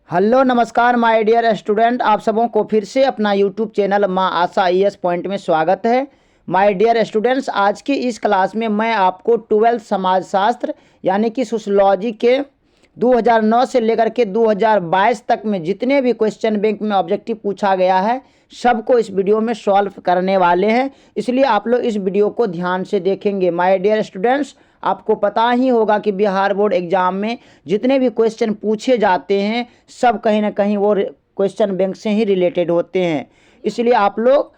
Hello नमस्कार my dear student, आप सबों को फिर से अपना यूट्यूब चैनल माँ आशा IAS पॉइंट में स्वागत है। माय डियर स्टूडेंट्स, आज की इस क्लास में मैं आपको 12th समाजशास्त्र यानी कि सोशलॉजी के 2009 से लेकर के 2022 तक में जितने भी क्वेश्चन बैंक में ऑब्जेक्टिव पूछा गया है सबको इस वीडियो में सॉल्व करने वाले हैं, इसलिए आप लोग इस वीडियो को ध्यान से देखेंगे। माय डियर स्टूडेंट्स, आपको पता ही होगा कि बिहार बोर्ड एग्जाम में जितने भी क्वेश्चन पूछे जाते हैं सब कहीं ना कहीं वो क्वेश्चन बैंक से ही रिलेटेड होते हैं, इसलिए आप लोग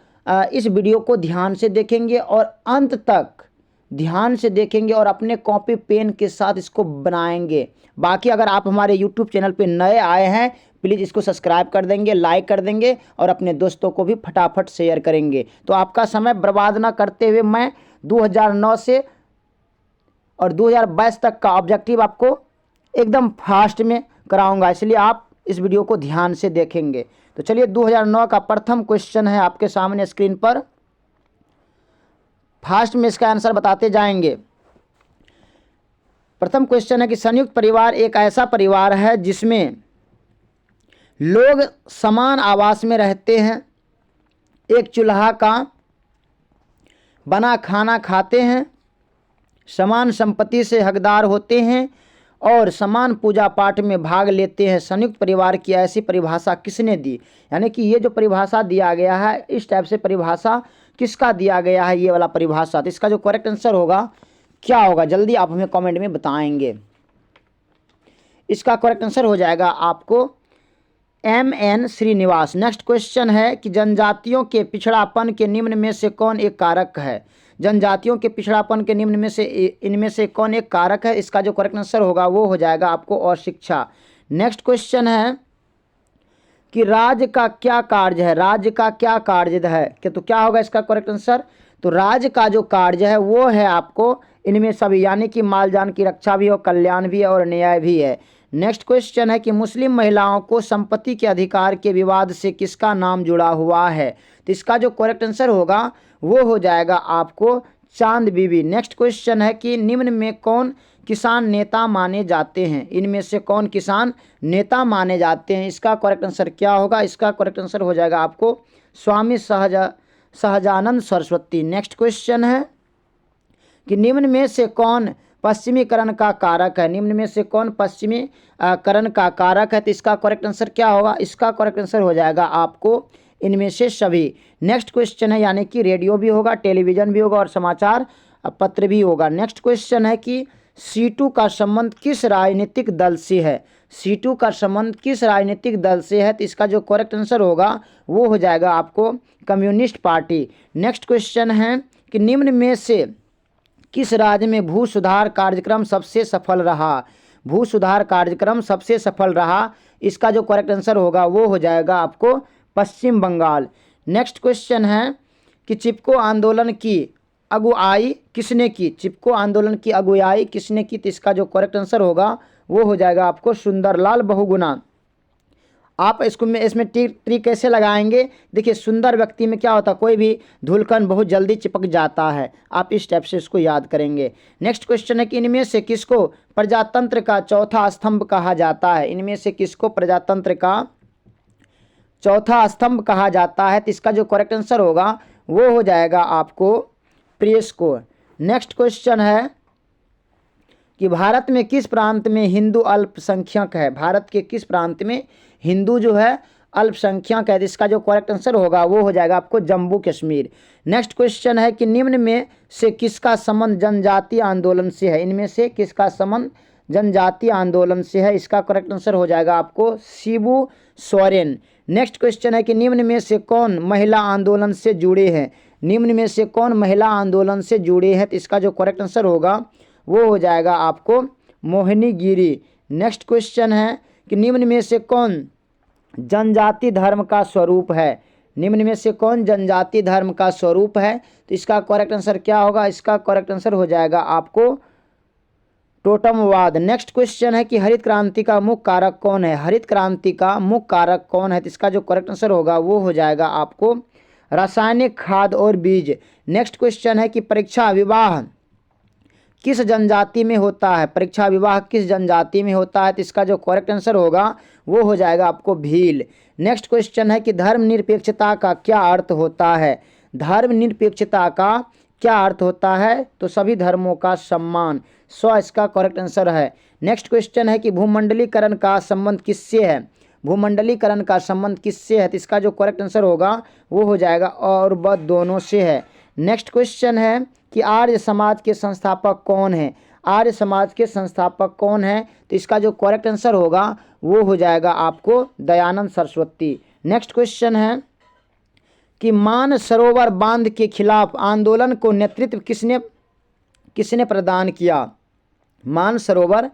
इस वीडियो को ध्यान से देखेंगे और अंत तक ध्यान से देखेंगे और अपने कॉपी पेन के साथ इसको बनाएंगे। बाकी अगर आप हमारे यूट्यूब चैनल पे नए आए हैं प्लीज़ इसको सब्सक्राइब कर देंगे, लाइक कर देंगे और अपने दोस्तों को भी फटाफट शेयर करेंगे। तो आपका समय बर्बाद ना करते हुए मैं 2009 से और 2022 तक का ऑब्जेक्टिव आपको एकदम फास्ट में कराऊंगा, इसलिए आप इस वीडियो को ध्यान से देखेंगे। तो चलिए 2009 का प्रथम क्वेश्चन है आपके सामने स्क्रीन पर, फास्ट में इसका आंसर बताते जाएंगे। प्रथम क्वेश्चन है कि संयुक्त परिवार एक ऐसा परिवार है जिसमें लोग समान आवास में रहते हैं, एक चूल्हा का बना खाना खाते हैं, समान संपत्ति से हकदार होते हैं और समान पूजा पाठ में भाग लेते हैं। संयुक्त परिवार की ऐसी परिभाषा किसने दी? यानी कि ये जो परिभाषा दिया गया है, इस टाइप से परिभाषा किसका दिया गया है, ये वाला परिभाषा। तो इसका जो करेक्ट आंसर होगा क्या होगा, जल्दी आप हमें कमेंट में बताएंगे। इसका करेक्ट आंसर हो जाएगा आपको MN श्रीनिवास। नेक्स्ट क्वेश्चन है कि जनजातियों के पिछड़ापन के निम्न में से कौन एक कारक है? जनजातियों के पिछड़ापन के निम्न में से इनमें से कौन एक कारक है? इसका जो करेक्ट आंसर होगा वो हो जाएगा आपको और शिक्षा। नेक्स्ट क्वेश्चन है कि राज्य का क्या कार्य है? राज्य का क्या कार्य है कि तो क्या होगा इसका करेक्ट आंसर? तो राज्य का जो कार्य है वो है आपको इनमें सभी, यानी कि माल जान की रक्षा भी और कल्याण भी है और न्याय भी है। नेक्स्ट क्वेश्चन है कि मुस्लिम महिलाओं को संपत्ति के अधिकार के विवाद से किसका नाम जुड़ा हुआ है? तो इसका जो करेक्ट आंसर होगा वो हो जाएगा आपको चांद बीबी। नेक्स्ट क्वेश्चन है कि निम्न में कौन किसान नेता माने जाते हैं? इनमें से कौन किसान नेता माने जाते हैं? इसका करेक्ट आंसर क्या होगा? इसका करेक्ट आंसर हो जाएगा आपको स्वामी सहजानंद सरस्वती। नेक्स्ट क्वेश्चन है कि निम्न में से कौन पश्चिमीकरण का कारक है? निम्न में से कौन पश्चिमीकरण का कारक है? तो इसका करेक्ट आंसर क्या होगा? इसका करेक्ट आंसर हो जाएगा आपको इनमें से सभी। नेक्स्ट क्वेश्चन है यानी कि रेडियो भी होगा, टेलीविज़न भी होगा और समाचार पत्र भी होगा। नेक्स्ट क्वेश्चन है कि सीटू का संबंध किस राजनीतिक दल से है? सीटू का संबंध किस राजनीतिक दल से है? तो इसका जो करेक्ट आंसर होगा वो हो जाएगा आपको कम्युनिस्ट पार्टी। नेक्स्ट क्वेश्चन है कि निम्न में से किस राज्य में भू सुधार कार्यक्रम सबसे सफल रहा? भू सुधार कार्यक्रम सबसे सफल रहा, इसका जो करेक्ट आंसर होगा वो हो जाएगा आपको पश्चिम बंगाल। नेक्स्ट क्वेश्चन है कि चिपको आंदोलन की अगुवाई किसने की? चिपको आंदोलन की अगुवाई किसने की? तो इसका जो करेक्ट आंसर होगा वो हो जाएगा आपको सुंदरलाल बहुगुणा। आप इसमें ट्रिक कैसे लगाएंगे? देखिए, सुंदर व्यक्ति में क्या होता है, कोई भी धूलकण बहुत जल्दी चिपक जाता है। आप इस टाइप से इसको याद करेंगे। नेक्स्ट क्वेश्चन है कि इनमें से किसको प्रजातंत्र का चौथा स्तंभ कहा जाता है? इनमें से किसको प्रजातंत्र का चौथा स्तंभ कहा जाता है? तो इसका जो करेक्ट आंसर होगा वो हो जाएगा आपको प्रेस को। नेक्स्ट क्वेश्चन है कि भारत में किस प्रांत में हिंदू अल्पसंख्यक है? भारत के किस प्रांत में हिंदू जो है अल्पसंख्यक है? इसका जो करेक्ट आंसर होगा वो हो जाएगा आपको जम्मू कश्मीर। नेक्स्ट क्वेश्चन है कि निम्न में से किसका संबंध जनजातीय आंदोलन से है? इनमें से किसका संबंध जनजातीय आंदोलन से है? इसका करेक्ट आंसर हो जाएगा आपको शिबू सोरेन। नेक्स्ट क्वेश्चन है कि निम्न में से कौन महिला आंदोलन से जुड़े हैं? निम्न में से कौन महिला आंदोलन से जुड़े हैं? तो इसका जो करेक्ट आंसर होगा वो हो जाएगा आपको मोहिनी गिरी। नेक्स्ट क्वेश्चन है कि निम्न में से कौन जनजाति धर्म का स्वरूप है? निम्न में से कौन जनजाति धर्म का स्वरूप है? तो इसका करेक्ट आंसर क्या होगा? इसका करेक्ट आंसर हो जाएगा आपको टोटमवाद। नेक्स्ट क्वेश्चन है कि हरित क्रांति का मुख्य कारक कौन है? हरित क्रांति का मुख्य कारक कौन है? तो इसका जो करेक्ट आंसर होगा वो हो जाएगा आपको रासायनिक खाद और बीज। नेक्स्ट क्वेश्चन है कि परीक्षा विवाह किस जनजाति में होता है? परीक्षा विवाह किस जनजाति में होता है? तो इसका जो करेक्ट आंसर होगा वो हो जाएगा आपको भील। नेक्स्ट क्वेश्चन है कि धर्मनिरपेक्षता का क्या अर्थ होता है? धर्मनिरपेक्षता का क्या अर्थ होता है? तो सभी धर्मों का सम्मान। इसका करेक्ट आंसर है। नेक्स्ट क्वेश्चन है कि भूमंडलीकरण का संबंध किससे है? भूमंडलीकरण का संबंध किससे है? तो इसका जो करेक्ट आंसर होगा वो हो जाएगा और व दोनों से है। नेक्स्ट क्वेश्चन है कि आर्य समाज के संस्थापक कौन है? आर्य समाज के संस्थापक कौन है? तो इसका जो करेक्ट आंसर होगा वो हो जाएगा आपको दयानंद सरस्वती। नेक्स्ट क्वेश्चन है कि मानसरोवर बांध के खिलाफ आंदोलन को नेतृत्व किसने प्रदान किया? मानसरोवर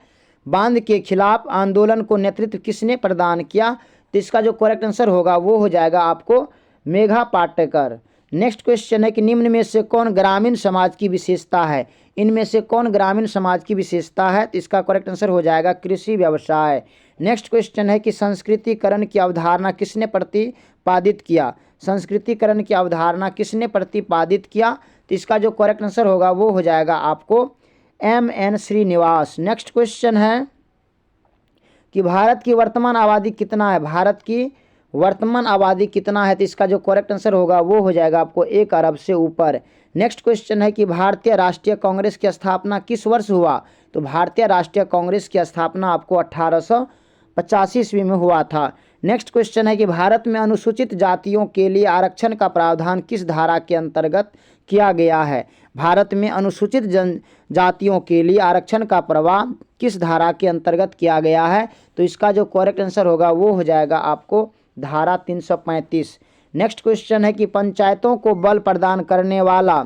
बांध के खिलाफ आंदोलन को नेतृत्व किसने प्रदान किया? तो इसका जो करेक्ट आंसर होगा वो हो जाएगा आपको मेघा पाटेकर। नेक्स्ट क्वेश्चन है कि निम्न में से कौन ग्रामीण समाज की विशेषता है? इनमें से कौन ग्रामीण समाज की विशेषता है? तो इसका करेक्ट आंसर हो जाएगा कृषि व्यवसाय। नेक्स्ट क्वेश्चन है कि संस्कृतिकरण की अवधारणा किसने प्रतिपादित किया? संस्कृतिकरण की अवधारणा किसने प्रतिपादित किया? तो इसका जो करेक्ट आंसर होगा वो हो जाएगा आपको M.N. श्रीनिवास। नेक्स्ट क्वेश्चन है कि भारत की वर्तमान आबादी कितना है? भारत की वर्तमान आबादी कितना है? तो इसका जो करेक्ट आंसर होगा वो हो जाएगा आपको 1 अरब से ऊपर। नेक्स्ट क्वेश्चन है कि भारतीय राष्ट्रीय कांग्रेस की स्थापना किस वर्ष हुआ? तो भारतीय राष्ट्रीय कांग्रेस की स्थापना आपको 1885 ईस्वी में हुआ था। नेक्स्ट क्वेश्चन है कि भारत में अनुसूचित जातियों के लिए आरक्षण का प्रावधान किस धारा के अंतर्गत किया गया है? भारत में अनुसूचित जनजातियों के लिए आरक्षण का प्रावधान किस धारा के अंतर्गत किया गया है? तो इसका जो करेक्ट आंसर होगा वो हो जाएगा आपको धारा 335। नेक्स्ट क्वेश्चन है कि पंचायतों को बल प्रदान करने वाला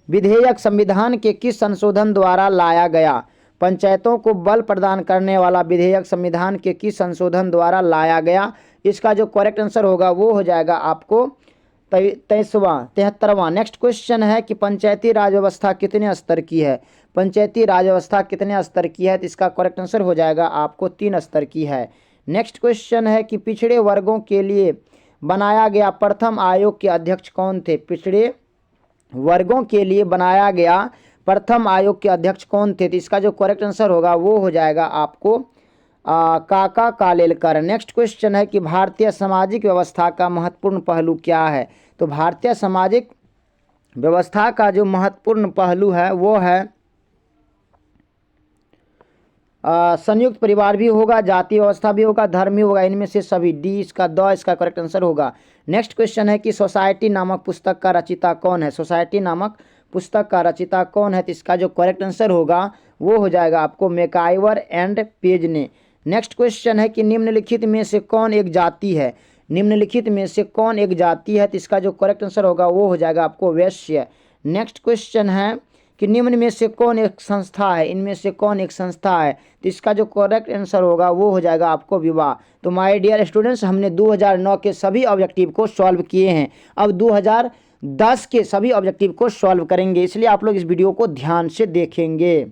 विधेयक संविधान के किस संशोधन द्वारा लाया गया? पंचायतों को बल प्रदान करने वाला विधेयक संविधान के किस संशोधन द्वारा लाया गया? इसका जो करेक्ट आंसर होगा वो हो जाएगा आपको 73वां। नेक्स्ट क्वेश्चन है कि पंचायती राज व्यवस्था कितने स्तर की है? पंचायती राज व्यवस्था कितने स्तर की है? तो इसका करेक्ट आंसर हो जाएगा आपको 3 स्तर की है। नेक्स्ट क्वेश्चन है कि पिछड़े वर्गों के लिए बनाया गया प्रथम आयोग के अध्यक्ष कौन थे? पिछड़े वर्गों के लिए बनाया गया प्रथम आयोग के अध्यक्ष कौन थे? तो इसका जो करेक्ट आंसर होगा वो हो जाएगा आपको काका कालेलकर। नेक्स्ट क्वेश्चन है कि भारतीय सामाजिक व्यवस्था का महत्वपूर्ण पहलू क्या है? तो भारतीय सामाजिक व्यवस्था का जो महत्वपूर्ण पहलू है वो है संयुक्त परिवार भी होगा, जाति व्यवस्था भी होगा, धर्म भी होगा, इनमें से सभी। डी इसका करेक्ट आंसर होगा। नेक्स्ट क्वेश्चन है कि सोसाइटी नामक पुस्तक का रचयिता कौन है? सोसाइटी नामक पुस्तक का रचयिता कौन है? तो इसका जो करेक्ट आंसर होगा वो हो जाएगा आपको मैकाइवर एंड पेज ने। नेक्स्ट क्वेश्चन है कि निम्नलिखित में से कौन एक जाति है? निम्नलिखित में से कौन एक जाति है? तो इसका जो करेक्ट आंसर होगा वो हो जाएगा आपको वैश्य। नेक्स्ट क्वेश्चन है कि निम्न में से कौन एक संस्था है? इनमें से कौन एक संस्था है? तो इसका जो करेक्ट आंसर होगा वो हो जाएगा आपको विवाह। तो माय डियर स्टूडेंट्स, हमने 2009 के सभी ऑब्जेक्टिव को सॉल्व किए हैं। अब 2010 के सभी ऑब्जेक्टिव को सॉल्व करेंगे, इसलिए आप लोग इस वीडियो को ध्यान से देखेंगे।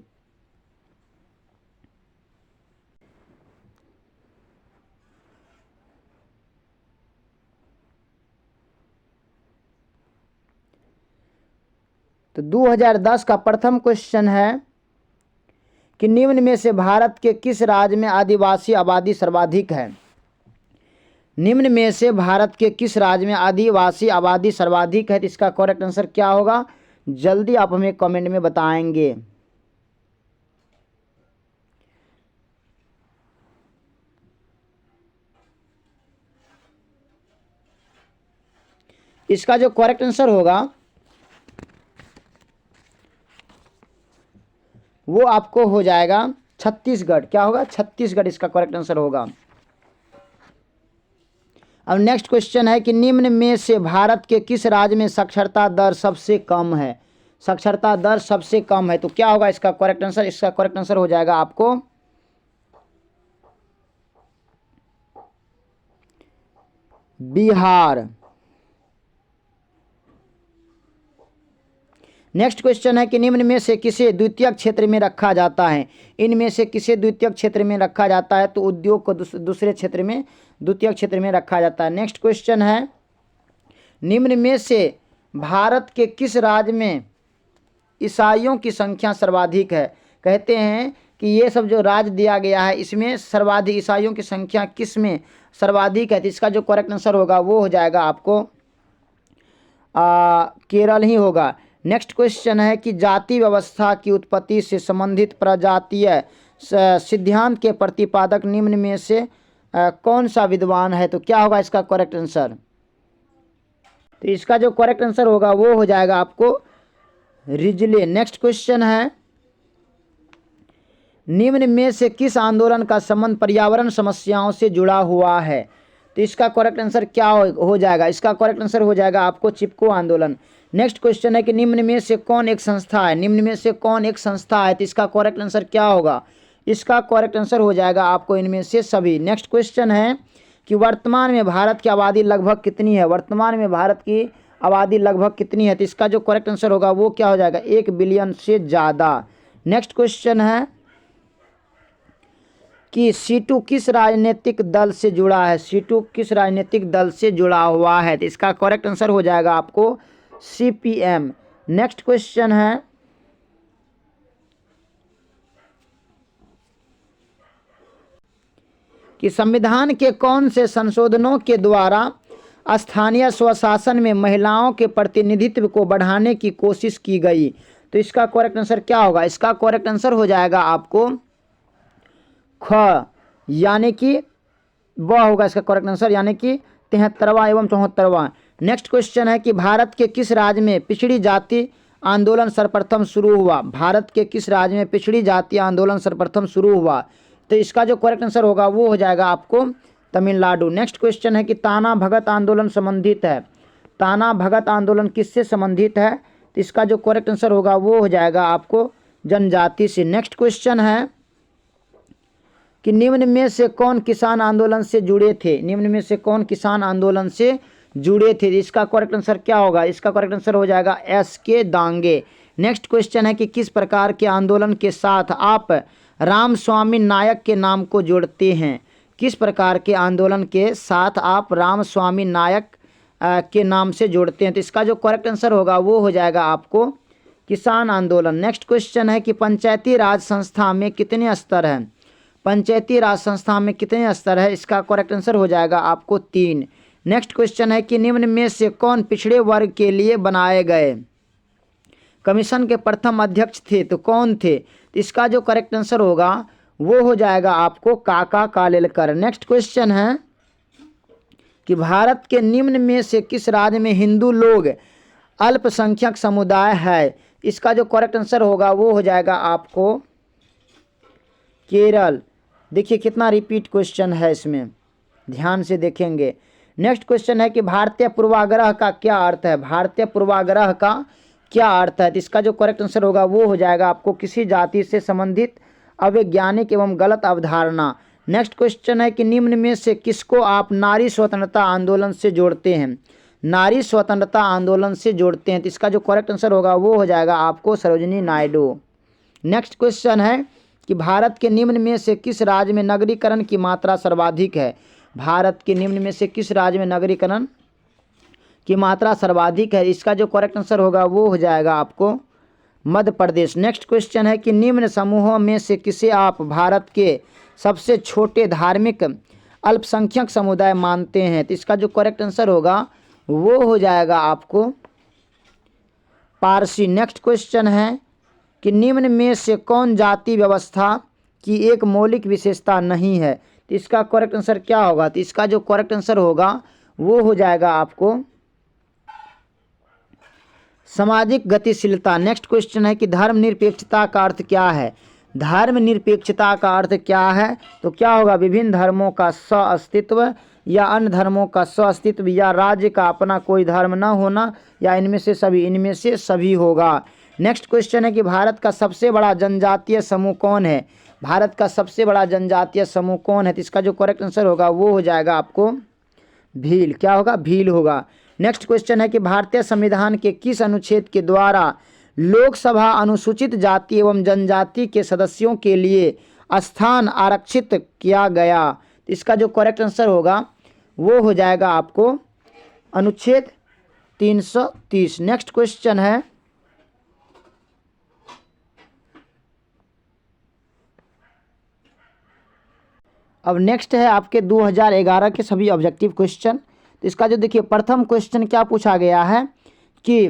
तो 2010 का प्रथम क्वेश्चन है कि निम्न में से भारत के किस राज्य में आदिवासी आबादी सर्वाधिक है? निम्न में से भारत के किस राज्य में आदिवासी आबादी सर्वाधिक है? तो इसका करेक्ट आंसर क्या होगा? जल्दी आप हमें कमेंट में बताएंगे। इसका जो करेक्ट आंसर होगा वो आपको हो जाएगा छत्तीसगढ़। क्या होगा? छत्तीसगढ़ इसका करेक्ट आंसर होगा। अब नेक्स्ट क्वेश्चन है कि निम्न में से भारत के किस राज्य में साक्षरता दर सबसे कम है? साक्षरता दर सबसे कम है तो क्या होगा इसका करेक्ट आंसर? इसका करेक्ट आंसर हो जाएगा आपको बिहार। नेक्स्ट क्वेश्चन है कि निम्न में से किसे द्वितीयक क्षेत्र में रखा जाता है? इनमें से किसे द्वितीयक क्षेत्र में रखा जाता है? तो उद्योग को दूसरे क्षेत्र में द्वितीयक क्षेत्र में रखा जाता है। नेक्स्ट क्वेश्चन है निम्न में से भारत के किस राज्य में ईसाइयों की संख्या सर्वाधिक है। कहते हैं कि ये सब जो राज्य दिया गया है इसमें सर्वाधिक ईसाइयों की संख्या किस में सर्वाधिक है, तो इसका जो करेक्ट आंसर होगा वो हो जाएगा आपको केरल ही होगा। नेक्स्ट क्वेश्चन है कि जाति व्यवस्था की उत्पत्ति से संबंधित प्रजातीय सिद्धांत के प्रतिपादक निम्न में से कौन सा विद्वान है, तो क्या होगा इसका करेक्ट आंसर। तो इसका जो करेक्ट आंसर होगा वो हो जाएगा आपको रिजले। नेक्स्ट क्वेश्चन है निम्न में से किस आंदोलन का संबंध पर्यावरण समस्याओं से जुड़ा हुआ है, तो इसका करेक्ट आंसर क्या हो जाएगा। इसका करेक्ट आंसर हो जाएगा आपको चिपको आंदोलन। नेक्स्ट क्वेश्चन है कि निम्न में से कौन एक संस्था है, निम्न में से कौन एक संस्था है, तो इसका करेक्ट आंसर क्या होगा। इसका करेक्ट आंसर हो जाएगा आपको इनमें से सभी। नेक्स्ट क्वेश्चन है कि वर्तमान में भारत की आबादी लगभग कितनी है, वर्तमान में भारत की आबादी लगभग कितनी है, तो इसका जो करेक्ट आंसर होगा वो क्या हो जाएगा 1 बिलियन से ज़्यादा। नेक्स्ट क्वेश्चन है कि सीटू किस राजनीतिक दल से जुड़ा है, सीटू किस राजनीतिक दल से जुड़ा हुआ है, तो इसका करेक्ट आंसर हो जाएगा आपको CPM। नेक्स्ट क्वेश्चन है कि संविधान के कौन से संशोधनों के द्वारा स्थानीय स्वशासन में महिलाओं के प्रतिनिधित्व को बढ़ाने की कोशिश की गई, तो इसका करेक्ट आंसर क्या होगा। इसका करेक्ट आंसर हो जाएगा आपको ख, यानी कि वह होगा इसका करेक्ट आंसर, यानी कि 73वां एवं 74वां। नेक्स्ट क्वेश्चन है कि भारत के किस राज्य में पिछड़ी जाति आंदोलन सर्वप्रथम शुरू हुआ, भारत के किस राज्य में पिछड़ी जाति आंदोलन सर्वप्रथम शुरू हुआ, तो इसका जो करेक्ट आंसर होगा वो हो जाएगा आपको तमिलनाडु। नेक्स्ट क्वेश्चन है कि ताना भगत आंदोलन संबंधित है, ताना भगत आंदोलन किससे संबंधित है, तो इसका जो करेक्ट आंसर होगा वो हो जाएगा आपको जनजाति से। नेक्स्ट क्वेश्चन है कि निम्न में से कौन किसान आंदोलन से जुड़े थे, निम्न में से कौन किसान आंदोलन से जुड़े थे, इसका करेक्ट आंसर क्या होगा। इसका करेक्ट आंसर हो जाएगा SK दांगे। नेक्स्ट क्वेश्चन है कि किस प्रकार के आंदोलन के साथ आप रामस्वामी नायक के नाम को जोड़ते हैं, किस प्रकार के आंदोलन के साथ आप रामस्वामी नायक के नाम से जोड़ते हैं, तो इसका जो करेक्ट आंसर होगा वो हो जाएगा आपको किसान आंदोलन। नेक्स्ट क्वेश्चन है कि पंचायती राज संस्था में कितने स्तर हैं, पंचायती राज संस्था में कितने स्तर है, इसका करेक्ट आंसर हो जाएगा आपको 3। नेक्स्ट क्वेश्चन है कि निम्न में से कौन पिछड़े वर्ग के लिए बनाए गए कमीशन के प्रथम अध्यक्ष थे, तो कौन थे, तो इसका जो करेक्ट आंसर होगा वो हो जाएगा आपको काका कालेलकर। नेक्स्ट क्वेश्चन है कि भारत के निम्न में से किस राज्य में हिंदू लोग अल्पसंख्यक समुदाय है, इसका जो करेक्ट आंसर होगा वो हो जाएगा आपको केरल। देखिए कितना रिपीट क्वेश्चन है, इसमें ध्यान से देखेंगे। नेक्स्ट क्वेश्चन है कि भारतीय पूर्वाग्रह का क्या अर्थ है, भारतीय पूर्वाग्रह का क्या अर्थ है, तो इसका जो करेक्ट आंसर होगा वो हो जाएगा आपको किसी जाति से संबंधित अवैज्ञानिक एवं गलत अवधारणा। नेक्स्ट क्वेश्चन है कि निम्न में से किसको आप नारी स्वतंत्रता आंदोलन से जोड़ते हैं, नारी स्वतंत्रता आंदोलन से जोड़ते हैं, तो इसका जो करेक्ट आंसर होगा वो हो जाएगा आपको सरोजिनी नायडू। नेक्स्ट क्वेश्चन है कि भारत के निम्न में से किस राज्य में नगरीकरण की मात्रा सर्वाधिक है, भारत के निम्न में से किस राज्य में नगरीकरण की मात्रा सर्वाधिक है, इसका जो करेक्ट आंसर होगा वो हो जाएगा आपको मध्य प्रदेश। नेक्स्ट क्वेश्चन है कि निम्न समूहों में से किसे आप भारत के सबसे छोटे धार्मिक अल्पसंख्यक समुदाय मानते हैं, तो इसका जो करेक्ट आंसर होगा वो हो जाएगा आपको पारसी। नेक्स्ट क्वेश्चन है कि निम्न में से कौन जाति व्यवस्था की एक मौलिक विशेषता नहीं है, तो इसका करेक्ट आंसर क्या होगा, तो इसका जो करेक्ट आंसर होगा वो हो जाएगा आपको सामाजिक गतिशीलता। नेक्स्ट क्वेश्चन है कि धर्मनिरपेक्षता का अर्थ क्या है, धर्मनिरपेक्षता का अर्थ क्या है, तो क्या होगा विभिन्न धर्मों का सह-अस्तित्व या अन्य धर्मों का सह-अस्तित्व या राज्य का अपना कोई धर्म न होना या इनमें से सभी, इनमें से सभी होगा। नेक्स्ट क्वेश्चन है कि भारत का सबसे बड़ा जनजातीय समूह कौन है, भारत का सबसे बड़ा जनजातीय समूह कौन है, तो इसका जो करेक्ट आंसर होगा वो हो जाएगा आपको भील। क्या होगा, भील होगा। नेक्स्ट क्वेश्चन है कि भारतीय संविधान के किस अनुच्छेद के द्वारा लोकसभा अनुसूचित जाति एवं जनजाति के सदस्यों के लिए स्थान आरक्षित किया गया, तो इसका जो करेक्ट आंसर होगा वो हो जाएगा आपको अनुच्छेद 330। नेक्स्ट क्वेश्चन है अब नेक्स्ट है आपके 2011 के सभी ऑब्जेक्टिव क्वेश्चन। तो इसका जो देखिए प्रथम क्वेश्चन क्या पूछा गया है कि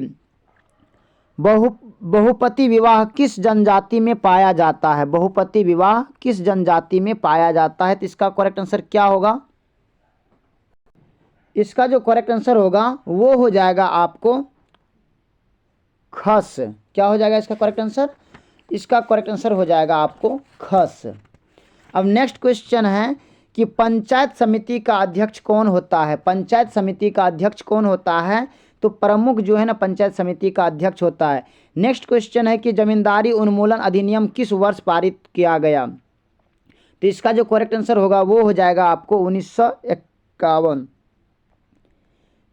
बहुपति विवाह किस जनजाति में पाया जाता है। बहुपति विवाह किस जनजाति में पाया जाता है। तो इसका करेक्ट आंसर क्या होगा। इसका जो करेक्ट आंसर होगा वो हो जाएगा आपको खस। क्या हो जाएगा इसका करेक्ट आंसर। इसका करेक्ट आंसर हो जाएगा आपको खस। अब नेक्स्ट क्वेश्चन है कि पंचायत समिति का अध्यक्ष कौन होता है। पंचायत समिति का अध्यक्ष कौन होता है। तो प्रमुख जो है ना पंचायत समिति का अध्यक्ष होता है। नेक्स्ट क्वेश्चन है कि जमींदारी उन्मूलन अधिनियम किस वर्ष पारित किया गया। तो इसका जो करेक्ट आंसर होगा वो हो जाएगा आपको 1951।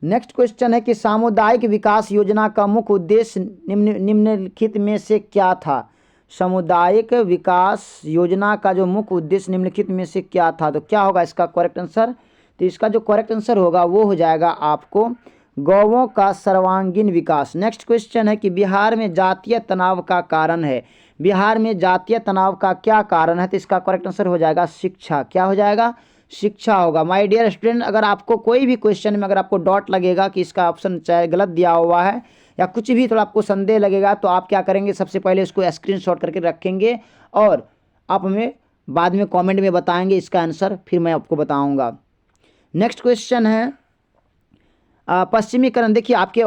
नेक्स्ट क्वेश्चन है कि सामुदायिक विकास योजना का मुख्य उद्देश्य निम्नलिखित में से क्या था। सामुदायिक विकास योजना का जो मुख्य उद्देश्य निम्नलिखित में से क्या था। तो क्या होगा इसका करेक्ट आंसर। तो इसका जो करेक्ट आंसर होगा वो हो जाएगा आपको गौवों का सर्वांगीण विकास। नेक्स्ट क्वेश्चन है कि बिहार में जातीय तनाव का कारण है। बिहार में जातीय तनाव का क्या कारण है। तो इसका करेक्ट आंसर हो जाएगा शिक्षा। क्या हो जाएगा शिक्षा होगा। माय डियर स्टूडेंट, अगर आपको कोई भी क्वेश्चन में अगर आपको डॉट लगेगा कि इसका ऑप्शन चाहे गलत दिया हुआ है या कुछ भी थोड़ा आपको संदेह लगेगा तो आप क्या करेंगे, सबसे पहले इसको स्क्रीनशॉट करके रखेंगे और आप हमें बाद में कमेंट में बताएंगे इसका आंसर, फिर मैं आपको बताऊंगा। नेक्स्ट क्वेश्चन है पश्चिमीकरण। देखिए आपके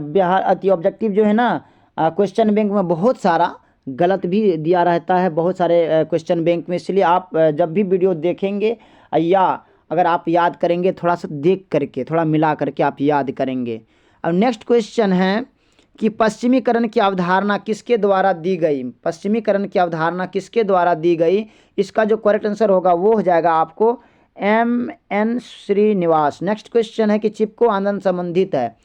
बिहार अति ऑब्जेक्टिव जो है ना क्वेश्चन बैंक में बहुत सारा गलत भी दिया रहता है, बहुत सारे क्वेश्चन बैंक में, इसलिए आप जब भी वीडियो देखेंगे या अगर आप याद करेंगे थोड़ा सा देख करके थोड़ा मिला करके आप याद करेंगे। अब नेक्स्ट क्वेश्चन है कि पश्चिमीकरण की अवधारणा किसके द्वारा दी गई। पश्चिमीकरण की अवधारणा किसके द्वारा दी गई। इसका जो करेक्ट आंसर होगा वो हो जाएगा आपको M.N. श्रीनिवास। नेक्स्ट क्वेश्चन है कि चिपको आंदोलन संबंधित है।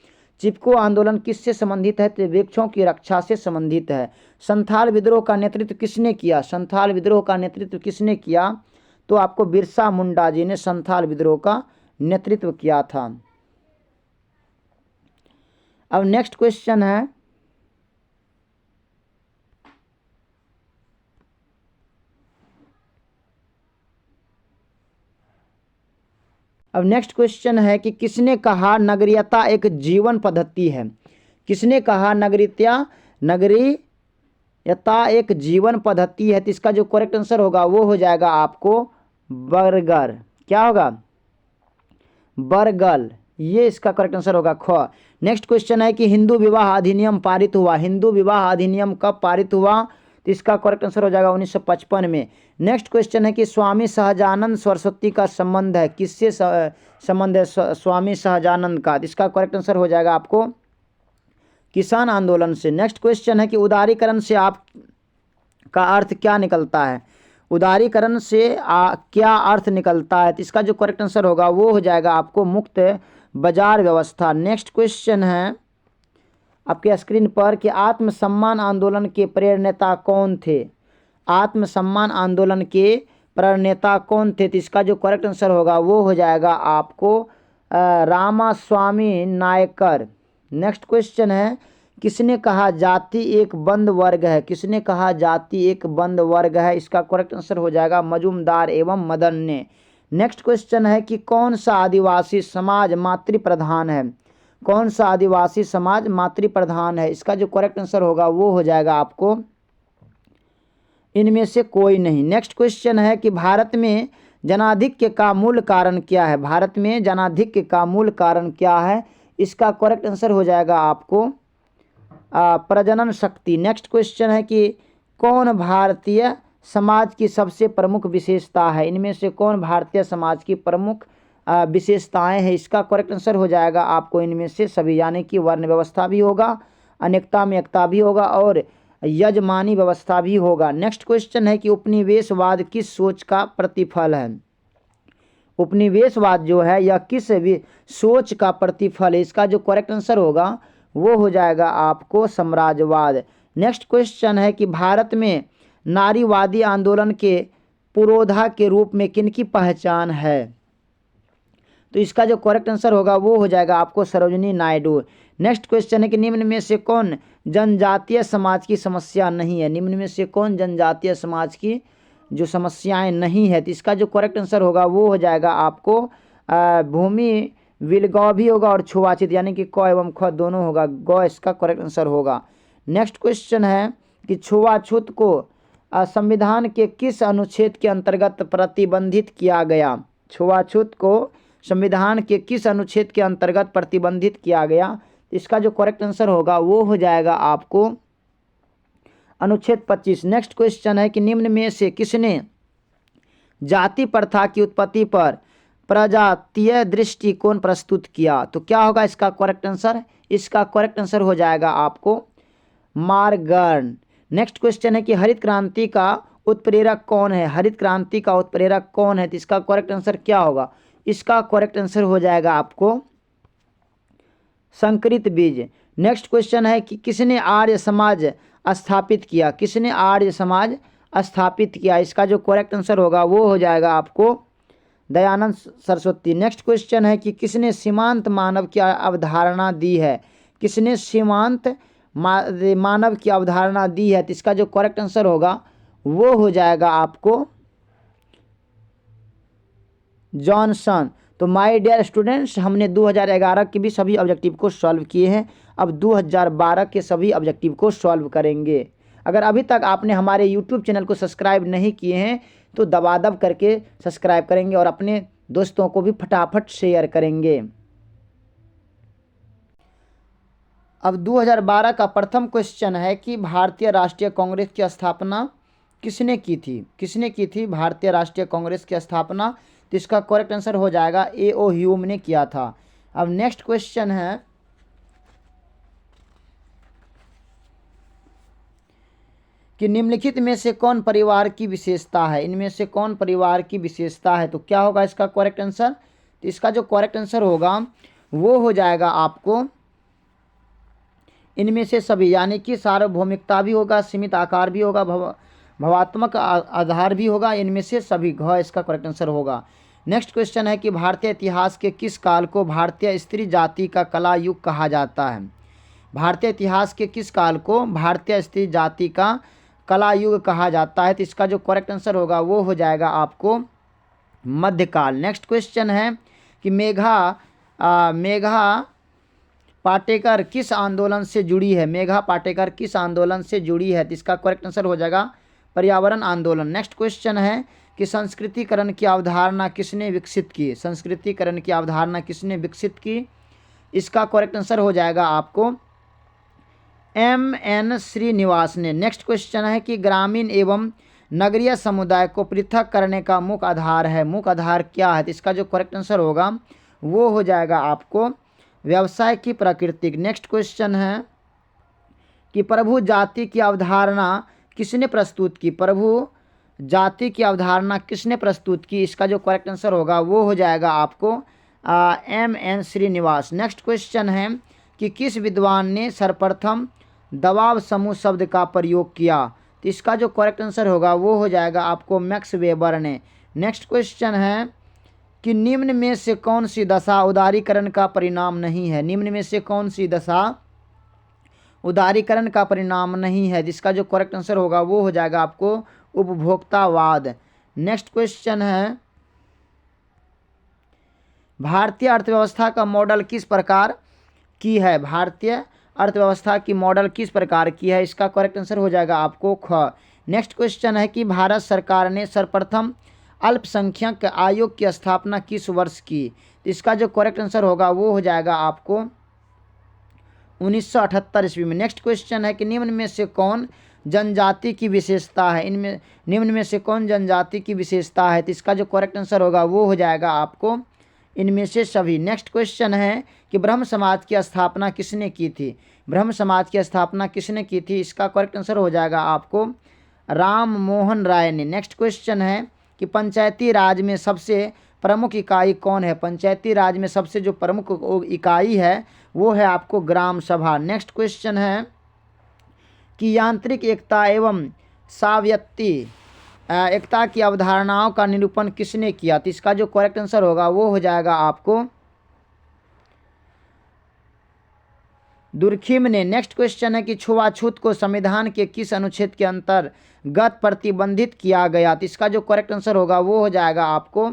चिपको आंदोलन किससे संबंधित है। तो वृक्षों की रक्षा से संबंधित है। संथाल विद्रोह का नेतृत्व किसने किया। संथाल विद्रोह का नेतृत्व किसने किया। तो आपको बिरसा मुंडा जी ने संथाल विद्रोह का नेतृत्व किया था। अब नेक्स्ट क्वेश्चन है कि किसने कहा नगरीयता एक जीवन पद्धति है। किसने कहा नगरीयता एक जीवन पद्धति है। तो इसका जो करेक्ट आंसर होगा वो हो जाएगा आपको बर्गर। क्या होगा बर्गल, ये इसका करेक्ट आंसर होगा ख। नेक्स्ट क्वेश्चन है कि हिंदू विवाह अधिनियम पारित हुआ। हिंदू विवाह अधिनियम कब पारित हुआ। तो इसका करेक्ट आंसर हो जाएगा 1955 में। नेक्स्ट क्वेश्चन है कि स्वामी सहजानंद सरस्वती का संबंध है। किससे संबंध है स्वामी सहजानंद का। इसका करेक्ट आंसर हो जाएगा आपको किसान आंदोलन से। नेक्स्ट क्वेश्चन है कि उदारीकरण से आप का अर्थ क्या निकलता है। उदारीकरण से क्या अर्थ निकलता है। तो इसका जो करेक्ट आंसर होगा वो हो जाएगा आपको मुक्त बाजार व्यवस्था। नेक्स्ट क्वेश्चन है आपके स्क्रीन पर कि आत्मसम्मान आंदोलन के प्रेरणेता कौन थे। आत्मसम्मान आंदोलन के प्रेरणेता कौन थे। तो इसका जो करेक्ट आंसर होगा वो हो जाएगा आपको रामास्वामी नायकर। नेक्स्ट क्वेश्चन है किसने कहा जाति एक बंद वर्ग है। किसने कहा जाति एक बंद वर्ग है। इसका करेक्ट आंसर हो जाएगा मजूमदार एवं मदन ने। नेक्स्ट क्वेश्चन है कि कौन सा आदिवासी समाज मातृ प्रधान है। कौन सा आदिवासी समाज मातृ प्रधान है। इसका जो करेक्ट आंसर होगा वो हो जाएगा आपको इनमें से कोई नहीं। नेक्स्ट क्वेश्चन है कि भारत में जनाधिक्य का मूल कारण क्या है। भारत में जनाधिक्य का मूल कारण क्या है। इसका करेक्ट आंसर हो जाएगा आपको प्रजनन शक्ति। नेक्स्ट क्वेश्चन है कि कौन भारतीय समाज की सबसे प्रमुख विशेषता है। इनमें से कौन भारतीय समाज की प्रमुख विशेषताएं हैं। इसका करेक्ट आंसर हो जाएगा आपको इनमें से सभी, यानी कि वर्ण व्यवस्था भी होगा, अनेकता में एकता भी होगा और यजमानी व्यवस्था भी होगा। नेक्स्ट क्वेश्चन है कि उपनिवेशवाद किस सोच का प्रतिफल है। उपनिवेशवाद जो है यह किस सोच का प्रतिफल है। इसका जो करेक्ट आंसर होगा वो हो जाएगा आपको साम्राज्यवाद। नेक्स्ट क्वेश्चन है कि भारत में नारीवादी आंदोलन के पुरोधा के रूप में किनकी पहचान है। तो इसका जो करेक्ट आंसर होगा वो हो जाएगा आपको सरोजिनी नायडू। नेक्स्ट क्वेश्चन है कि निम्न में से कौन जनजातीय समाज की समस्या नहीं है। निम्न में से कौन जनजातीय समाज की जो समस्याएं नहीं है, तो इसका जो करेक्ट आंसर होगा वो हो जाएगा आपको भूमि विलगौ भी होगा और छुआछित यानी कि क एवं ख दोनों होगा, गौ इसका करेक्ट आंसर होगा। नेक्स्ट क्वेश्चन है कि छुआछूत को संविधान के किस अनुच्छेद के अंतर्गत प्रतिबंधित किया गया? छुआछूत को संविधान के किस अनुच्छेद के अंतर्गत प्रतिबंधित किया गया? इसका जो करेक्ट आंसर होगा वो हो जाएगा आपको अनुच्छेद 25। नेक्स्ट क्वेश्चन है कि निम्न में से किसने जाति प्रथा की उत्पत्ति पर प्रजातीय दृष्टिकोण प्रस्तुत किया? तो क्या होगा इसका करेक्ट आंसर? इसका करेक्ट आंसर हो जाएगा आपको मार्गन। नेक्स्ट क्वेश्चन है कि हरित क्रांति का उत्प्रेरक कौन है? हरित क्रांति का उत्प्रेरक कौन है? तो इसका करेक्ट आंसर क्या होगा? इसका करेक्ट आंसर हो जाएगा आपको संकरित बीज। नेक्स्ट क्वेश्चन है कि किसने आर्य समाज स्थापित किया? किसने आर्य समाज स्थापित किया? इसका जो करेक्ट आंसर होगा वो हो जाएगा आपको दयानंद सरस्वती। नेक्स्ट क्वेश्चन है कि किसने सीमांत मानव की अवधारणा दी है? किसने सीमांत मानव की अवधारणा दी है? तो इसका जो करेक्ट आंसर होगा वो हो जाएगा आपको जॉनसन। तो माय डियर स्टूडेंट्स, हमने 2011 के भी सभी ऑब्जेक्टिव को सॉल्व किए हैं। अब 2012 के सभी ऑब्जेक्टिव को सॉल्व करेंगे। अगर अभी तक आपने हमारे यूट्यूब चैनल को सब्सक्राइब नहीं किए हैं तो दबादब करके सब्सक्राइब करेंगे और अपने दोस्तों को भी फटाफट शेयर करेंगे। अब 2012 का प्रथम क्वेश्चन है कि भारतीय राष्ट्रीय कांग्रेस की स्थापना किसने की थी? किसने की थी भारतीय राष्ट्रीय कांग्रेस की स्थापना? तो इसका करेक्ट आंसर हो जाएगा A.O. ह्यूम ने किया था। अब नेक्स्ट क्वेश्चन है कि निम्नलिखित में से कौन परिवार की विशेषता है? इनमें से कौन परिवार की विशेषता है? तो क्या होगा इसका करेक्ट आंसर? तो इसका जो करेक्ट आंसर होगा वो हो जाएगा आपको इनमें से सभी, यानी कि सार्वभौमिकता भी होगा, सीमित आकार भी होगा, भवात्मक आधार भी होगा, इनमें से सभी घ इसका करेक्ट आंसर होगा। नेक्स्ट क्वेश्चन है कि भारतीय इतिहास के किस काल को भारतीय स्त्री जाति का कला युग कहा जाता है? भारतीय इतिहास के किस काल को भारतीय स्त्री जाति का कला युग कहा जाता है? तो इसका जो करेक्ट आंसर होगा वो हो जाएगा आपको मध्यकाल। नेक्स्ट क्वेश्चन है कि मेघा पाटेकर किस आंदोलन से जुड़ी है? मेघा पाटेकर किस आंदोलन से जुड़ी है? तो इसका करेक्ट आंसर हो जाएगा पर्यावरण आंदोलन। नेक्स्ट क्वेश्चन है कि संस्कृतिकरण की अवधारणा किसने विकसित की? संस्कृतिकरण की अवधारणा किसने विकसित की? इसका करेक्ट आंसर हो जाएगा आपको M.N. श्रीनिवास ने। नेक्स्ट क्वेश्चन है कि ग्रामीण एवं नगरीय समुदाय को पृथक करने का मुख्य आधार है। मुख्य आधार क्या है? तो इसका जो करेक्ट आंसर होगा वो हो जाएगा आपको व्यवसाय की प्रकृति। नेक्स्ट क्वेश्चन है कि प्रभु जाति की अवधारणा किसने प्रस्तुत की? प्रभु जाति की अवधारणा किसने प्रस्तुत की? इसका जो करेक्ट आंसर होगा वो हो जाएगा आपको M.N. श्रीनिवास। नेक्स्ट क्वेश्चन है कि किस विद्वान ने सर्वप्रथम दबाव समूह शब्द का प्रयोग किया? तो इसका जो करेक्ट आंसर होगा वो हो जाएगा आपको मैक्स वेबर ने। नेक्स्ट क्वेश्चन है कि निम्न में से कौन सी दशा उदारीकरण का परिणाम नहीं है? निम्न में से कौन सी दशा उदारीकरण का परिणाम नहीं है? जिसका जो करेक्ट आंसर होगा वो हो जाएगा आपको उपभोक्तावाद। नेक्स्ट क्वेश्चन है भारतीय अर्थव्यवस्था का मॉडल किस प्रकार की है? भारतीय अर्थव्यवस्था की मॉडल किस प्रकार की है? इसका करेक्ट आंसर हो जाएगा आपको ख। नेक्स्ट क्वेश्चन है कि भारत सरकार ने सर्वप्रथम अल्पसंख्यक आयोग की स्थापना किस वर्ष की? तो इसका जो करेक्ट आंसर होगा वो हो जाएगा आपको 1978 ईस्वी में। नेक्स्ट क्वेश्चन है कि निम्न में से कौन जनजाति की विशेषता है? निम्न में से कौन जनजाति की विशेषता है? तो इसका जो करेक्ट आंसर होगा वो हो जाएगा आपको इनमें से सभी। नेक्स्ट क्वेश्चन है कि ब्रह्म समाज की स्थापना किसने की थी? ब्रह्म समाज की स्थापना किसने की थी? इसका करेक्ट आंसर हो जाएगा आपको राम मोहन राय ने। नेक्स्ट क्वेश्चन है कि पंचायती राज में सबसे प्रमुख इकाई कौन है? पंचायती राज में सबसे जो प्रमुख इकाई है वो है आपको ग्राम सभा। नेक्स्ट क्वेश्चन है कि यांत्रिक एकता एवं स्वायत्ती एकता की अवधारणाओं का निरूपण किसने किया? तो इसका जो करेक्ट आंसर होगा वो हो जाएगा आपको दुर्खिम ने। नेक्स्ट क्वेश्चन है कि छुआछूत को संविधान के किस अनुच्छेद के अंतर्गत प्रतिबंधित किया गया? तो इसका जो करेक्ट आंसर होगा वो हो जाएगा आपको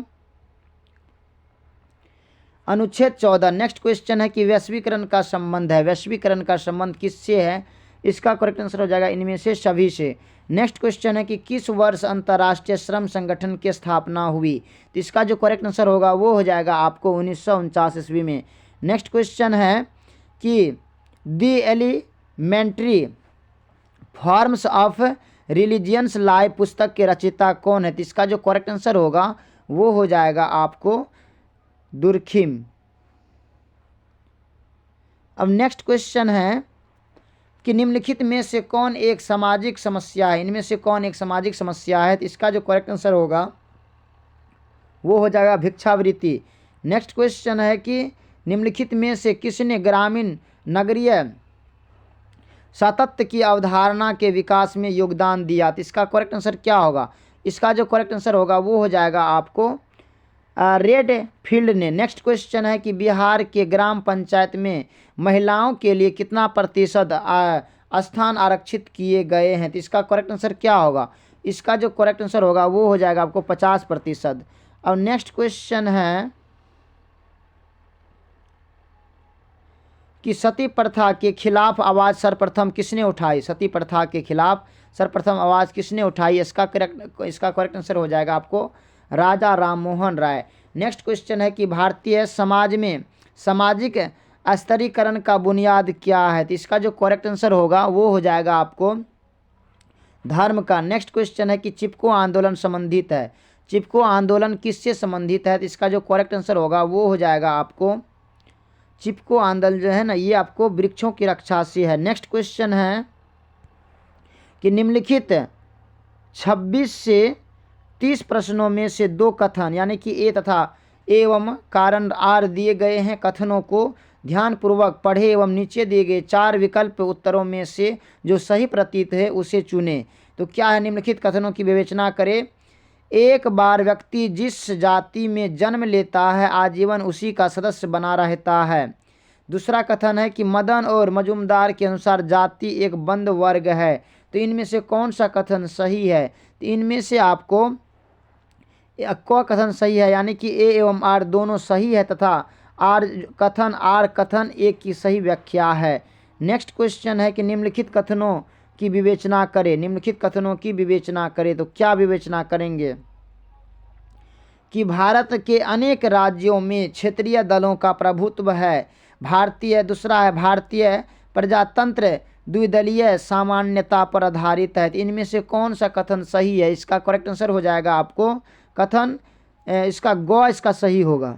अनुच्छेद 14। नेक्स्ट क्वेश्चन है कि वैश्वीकरण का संबंध है, वैश्वीकरण का संबंध किससे है? इसका करेक्ट आंसर हो जाएगा इनमें से सभी से। नेक्स्ट क्वेश्चन है कि किस वर्ष अंतर्राष्ट्रीय श्रम संगठन की स्थापना हुई? तो इसका जो करेक्ट आंसर होगा वो हो जाएगा आपको 1949 ईस्वी में। नेक्स्ट क्वेश्चन है कि the elementary forms of religious life पुस्तक के रचयिता कौन है? तो इसका जो करेक्ट आंसर होगा वो हो जाएगा आपको दुर्खिम। अब नेक्स्ट क्वेश्चन है कि निम्नलिखित में से कौन एक सामाजिक समस्या है? इनमें से कौन एक सामाजिक समस्या है? तो इसका जो करेक्ट आंसर होगा वो हो जाएगा भिक्षावृत्ति। नेक्स्ट क्वेश्चन है कि निम्नलिखित में से किसने ग्रामीण नगरीय सातत्य की अवधारणा के विकास में योगदान दिया? तो इसका करेक्ट आंसर क्या होगा? इसका जो करेक्ट आंसर होगा वो हो जाएगा आपको रेड फील्ड ने। नेक्स्ट क्वेश्चन है कि बिहार के ग्राम पंचायत में महिलाओं के लिए कितना प्रतिशत स्थान आरक्षित किए गए हैं? तो इसका करेक्ट आंसर क्या होगा? इसका जो करेक्ट आंसर होगा वो हो जाएगा आपको 50%। अब नेक्स्ट क्वेश्चन है कि सती प्रथा के खिलाफ आवाज़ सर्वप्रथम किसने उठाई? सती प्रथा के खिलाफ सर्वप्रथम आवाज़ किसने उठाई? इसका करेक्ट आंसर हो जाएगा आपको राजा राममोहन राय। नेक्स्ट क्वेश्चन है कि भारतीय समाज में सामाजिक स्तरीकरण का बुनियाद क्या है? तो इसका जो करेक्ट आंसर होगा वो हो जाएगा आपको धर्म का। नेक्स्ट क्वेश्चन है कि चिपको आंदोलन संबंधित है, चिपको आंदोलन किससे संबंधित है? तो इसका जो करेक्ट आंसर होगा वो हो जाएगा आपको चिपको आंदोलन जो है ना ये आपको वृक्षों की रक्षा से है। नेक्स्ट क्वेश्चन है कि निम्नलिखित 26 से 30 प्रश्नों में से दो कथन यानी कि ए तथा एवं कारण आर दिए गए हैं। कथनों को ध्यानपूर्वक पढ़े एवं नीचे दिए गए 4 विकल्प उत्तरों में से जो सही प्रतीत है उसे चुने। तो क्या है? निम्नलिखित कथनों की विवेचना करें। एक बार व्यक्ति जिस जाति में जन्म लेता है आजीवन उसी का सदस्य बना रहता है। दूसरा कथन है कि मदन और मजुमदार के अनुसार जाति एक बंद वर्ग है। तो इनमें से कौन सा कथन सही है? तो इनमें से आपको क कथन सही है यानी कि ए एवं आर दोनों सही है तथा आर कथन ए की सही व्याख्या है। नेक्स्ट क्वेश्चन है कि निम्नलिखित कथनों की विवेचना करें। निम्नलिखित कथनों की विवेचना करें तो क्या विवेचना करेंगे कि भारत के अनेक राज्यों में क्षेत्रीय दलों का प्रभुत्व है। दूसरा है भारतीय प्रजातंत्र द्विदलीय सामान्यता पर आधारित है। इनमें से कौन सा कथन सही है? इसका करेक्ट आंसर हो जाएगा आपको कथन इसका सही होगा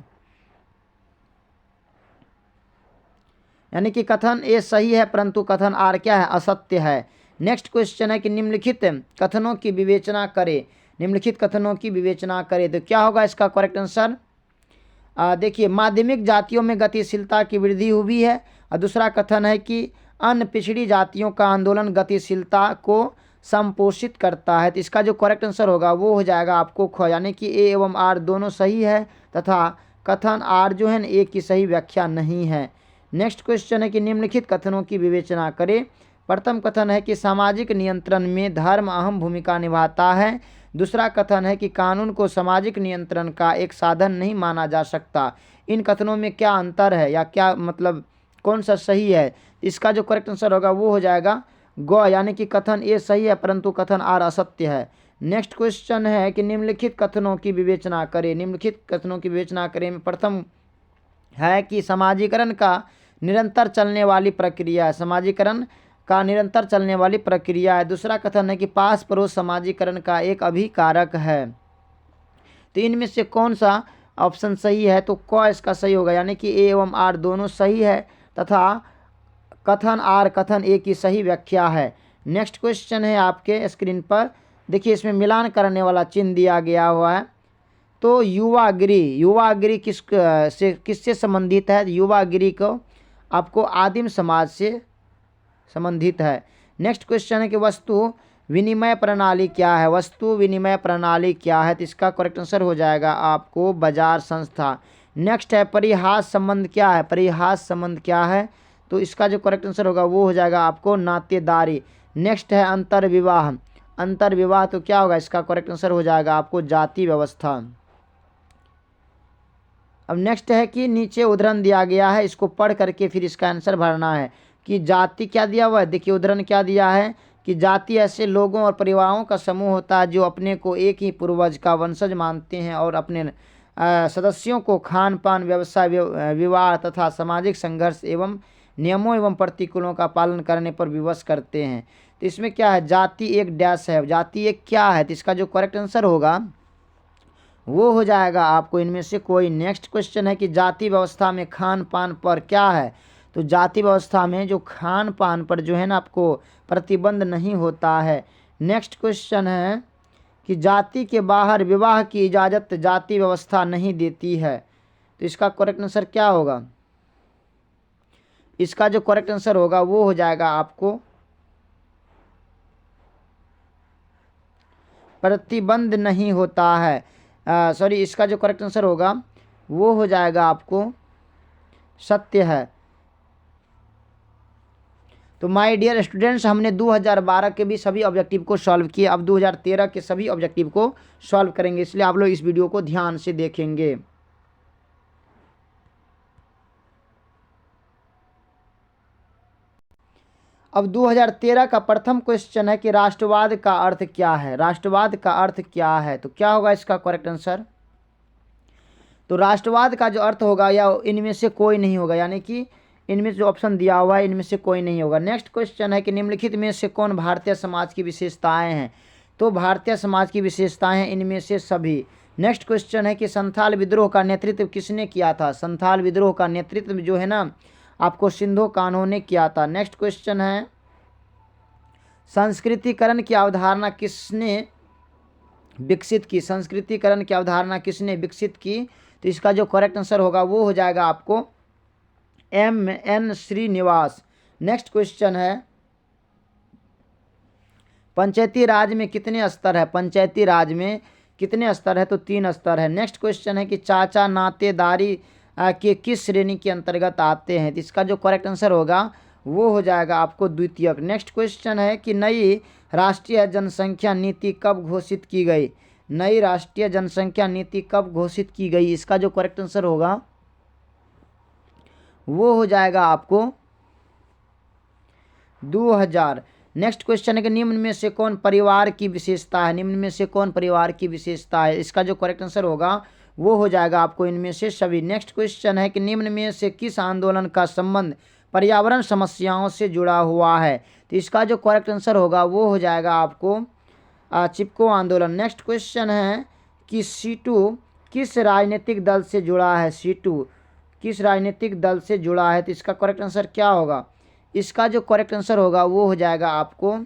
यानी कि कथन ए सही है परंतु कथन आर क्या है? असत्य है। नेक्स्ट क्वेश्चन है कि निम्नलिखित कथनों की विवेचना करें। निम्नलिखित कथनों की विवेचना करें तो क्या होगा इसका करेक्ट आंसर? देखिए माध्यमिक जातियों में गतिशीलता की वृद्धि हुई है। और दूसरा कथन है कि अन्य पिछड़ी जातियों का आंदोलन गतिशीलता को संपोषित करता है। तो इसका जो करेक्ट आंसर होगा वो हो जाएगा आपको ख यानी कि ए एवं आर दोनों सही है तथा कथन आर जो है ना ए की सही व्याख्या नहीं है। नेक्स्ट क्वेश्चन है कि निम्नलिखित कथनों की विवेचना करें। प्रथम कथन है कि सामाजिक नियंत्रण में धर्म अहम भूमिका निभाता है। दूसरा कथन है कि कानून को सामाजिक नियंत्रण का एक साधन नहीं माना जा सकता। इन कथनों में क्या अंतर है या क्या मतलब कौन सा सही है? इसका जो करेक्ट आंसर होगा वो हो जाएगा ग यानी कि कथन ए सही है परंतु कथन आर असत्य है। नेक्स्ट क्वेश्चन है कि निम्नलिखित कथनों की विवेचना करें। निम्नलिखित कथनों की विवेचना करें। प्रथम है कि समाजीकरण का निरंतर चलने वाली प्रक्रिया है। समाजीकरण का निरंतर चलने वाली प्रक्रिया है। दूसरा कथन है कि पास पड़ोस समाजीकरण का एक अभिकारक है। तो इनमें से कौन सा ऑप्शन सही है? तो क इसका सही होगा यानी कि ए एवं आर दोनों सही है तथा कथन ए की सही व्याख्या है। नेक्स्ट क्वेश्चन है आपके स्क्रीन पर देखिए इसमें मिलान करने वाला चिन्ह दिया गया हुआ है। तो युवागिरी किससे संबंधित है? युवागिरी को आपको आदिम समाज से संबंधित है। नेक्स्ट क्वेश्चन है कि वस्तु विनिमय प्रणाली क्या है? वस्तु विनिमय प्रणाली क्या है? तो इसका करेक्ट आंसर हो जाएगा आपको बाजार संस्था। नेक्स्ट है परिहास संबंध क्या है? परिहास संबंध क्या है? तो इसका जो करेक्ट आंसर होगा वो हो जाएगा आपको नातेदारी। नेक्स्ट है अंतर्विवाह। अंतर्विवाह तो क्या होगा, इसका करेक्ट आंसर हो जाएगा आपको जाति व्यवस्था। अब नेक्स्ट है कि नीचे उदाहरण दिया गया है, इसको पढ़ करके फिर इसका आंसर भरना है कि जाति क्या दिया हुआ है। देखिए उदाहरण क्या दिया है कि जाति ऐसे लोगों और परिवारों का समूह होता है जो अपने को एक ही पूर्वज का वंशज मानते हैं और अपने सदस्यों को खान पान, व्यवसाय, विवाह तथा सामाजिक संघर्ष एवं नियमों एवं प्रतिकूलों का पालन करने पर विवश करते हैं। तो इसमें क्या है, जाति एक डैश है, जाति एक क्या है, तो इसका जो करेक्ट आंसर होगा वो हो जाएगा आपको इनमें से कोई। नेक्स्ट क्वेश्चन है कि जाति व्यवस्था में खान पान पर क्या है, तो जाति व्यवस्था में जो खान पान पर जो है ना आपको प्रतिबंध नहीं होता है। नेक्स्ट क्वेश्चन है कि जाति के बाहर विवाह की इजाज़त जाति व्यवस्था नहीं देती है, तो इसका करेक्ट आंसर क्या होगा, इसका जो करेक्ट आंसर होगा वो हो जाएगा आपको प्रतिबंध नहीं होता है। सॉरी, इसका जो करेक्ट आंसर होगा वो हो जाएगा आपको सत्य है। तो माय डियर स्टूडेंट्स, हमने 2012 के भी सभी ऑब्जेक्टिव को सॉल्व किए, अब 2013 के सभी ऑब्जेक्टिव को सॉल्व करेंगे, इसलिए आप लोग इस वीडियो को ध्यान से देखेंगे। अब 2013 का प्रथम क्वेश्चन है कि राष्ट्रवाद का अर्थ क्या है। राष्ट्रवाद का अर्थ क्या है, तो क्या होगा इसका करेक्ट आंसर, तो राष्ट्रवाद का जो अर्थ होगा या इनमें से कोई नहीं होगा, यानी कि इनमें जो ऑप्शन दिया हुआ है इनमें से कोई नहीं होगा। नेक्स्ट क्वेश्चन है कि निम्नलिखित में से कौन भारतीय समाज की विशेषताएं हैं, तो भारतीय समाज की विशेषताएं हैं इनमें से सभी। नेक्स्ट क्वेश्चन है कि संथाल विद्रोह का नेतृत्व किसने किया था। संथाल विद्रोह का नेतृत्व जो है ना आपको सिंधु कान्हो ने किया था। नेक्स्ट क्वेश्चन है संस्कृतिकरण की अवधारणा किसने विकसित की। संस्कृतिकरण की अवधारणा किसने विकसित की, तो इसका जो करेक्ट आंसर होगा वो हो जाएगा आपको M.N. श्रीनिवास। नेक्स्ट क्वेश्चन है पंचायती राज में कितने स्तर है। पंचायती राज में कितने स्तर है, तो 3 स्तर है। नेक्स्ट क्वेश्चन है कि चाचा नातेदारी के किस श्रेणी के अंतर्गत आते हैं, तो इसका जो करेक्ट आंसर होगा वो हो जाएगा आपको द्वितीयक। नेक्स्ट क्वेश्चन है कि नई राष्ट्रीय जनसंख्या नीति कब घोषित की गई। नई राष्ट्रीय जनसंख्या नीति कब घोषित की गई, इसका जो करेक्ट आंसर होगा वो हो जाएगा आपको 2000। नेक्स्ट क्वेश्चन है कि निम्न में से कौन परिवार की विशेषता है। निम्न में से कौन परिवार की विशेषता है, इसका जो करेक्ट आंसर होगा वो हो जाएगा आपको इनमें से सभी। नेक्स्ट क्वेश्चन है कि निम्न में से किस आंदोलन का संबंध पर्यावरण समस्याओं से जुड़ा हुआ है, तो इसका जो करेक्ट आंसर होगा वो हो जाएगा आपको चिपको आंदोलन। नेक्स्ट क्वेश्चन है कि सीटू किस राजनीतिक दल से जुड़ा है। सीटू किस राजनीतिक दल से जुड़ा है, तो इसका करेक्ट आंसर क्या होगा, इसका जो करेक्ट आंसर होगा वो हो जाएगा आपको